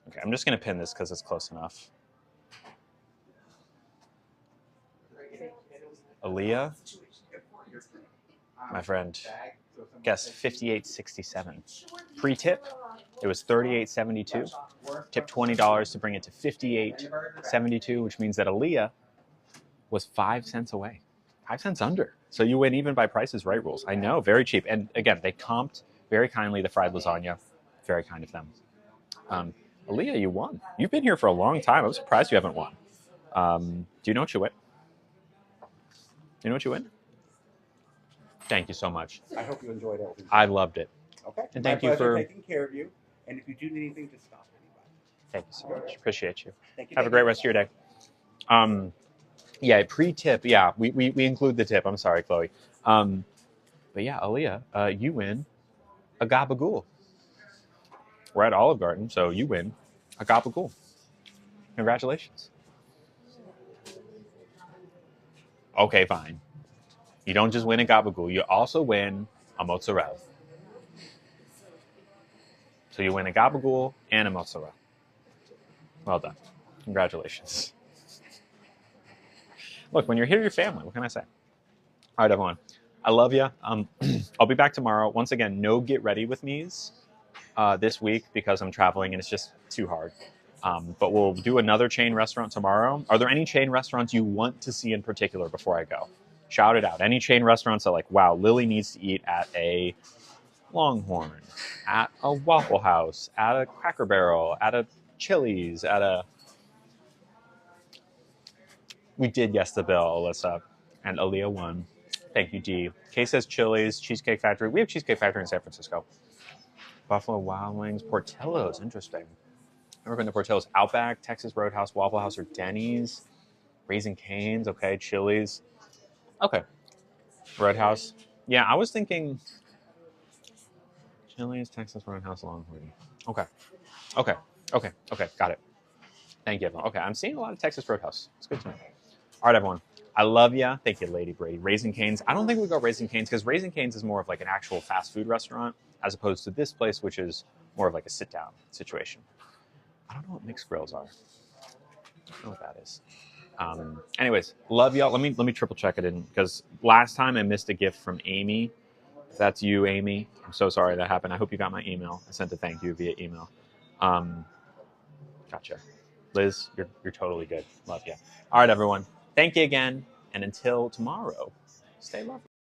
Okay, I'm just going to pin this because it's close enough. Aaliyah, my friend, guessed $58.67. Pre-tip, it was $38.72. Tip $20 to bring it to $58.72, which means that Aaliyah was 5 cents away. 5 cents under. So you win even by Price is Right rules. I know, very cheap. And again, they comped very kindly the fried lasagna. Very kind of them. Aaliyah, you won. You've been here for a long time. I'm surprised you haven't won. Do you know what you win? You know what you win? Thank you so much. I hope you enjoyed it. I loved it. Okay. And My thank you pleasure for taking care of you. And if you do need anything, just stop anybody. Thank you so much. Appreciate you. Thank you. Have a great rest of your day. Yeah, pre-tip. Yeah, we include the tip. I'm sorry, Chloe. But yeah, Aaliyah, you win a gabagool. We're at Olive Garden, so you win a gabagool. Congratulations. Okay, fine. You don't just win a gabagool, you also win a mozzarella. So you win a gabagool and a mozzarella. Well done. Congratulations. Look, when you're here, you're family. What can I say? All right, everyone. I love you. I'll be back tomorrow. Once again, no get ready with me's this week because I'm traveling and it's just too hard. But we'll do another chain restaurant tomorrow. Are there any chain restaurants you want to see in particular before I go? Shout it out. Any chain restaurants that like, wow, Lily needs to eat at a Longhorn, at a Waffle House, at a Cracker Barrel, at a Chili's, at a... We did yes the bill, Alyssa, and Aaliyah won. Thank you, Dee. Kay says Chili's, Cheesecake Factory. We have Cheesecake Factory in San Francisco. Buffalo Wild Wings, Portillo's. Interesting. Never been to Portillo's. Outback, Texas Roadhouse, Waffle House, or Denny's. Raising Cane's. Okay, Chili's. Okay, Roadhouse. Yeah, I was thinking Chili's, Texas Roadhouse, Longhorn. Okay, okay, okay. Got it. Thank you, everyone. Okay, I'm seeing a lot of Texas Roadhouse. It's good to know. All right, everyone. I love ya. Thank you, Lady Brady. Raising Cane's. I don't think we go Raising Cane's because Raising Cane's is more of like an actual fast food restaurant as opposed to this place, which is more of like a sit-down situation. I don't know what mixed grills are. I don't know what that is. Anyways, love y'all. Let me triple check it in because last time I missed a gift from Amy. If that's you, Amy, I'm so sorry that happened. I hope you got my email. I sent a thank you via email. Gotcha. Liz, you're totally good. Love you. All right, everyone. Thank you again. And until tomorrow, stay lovely.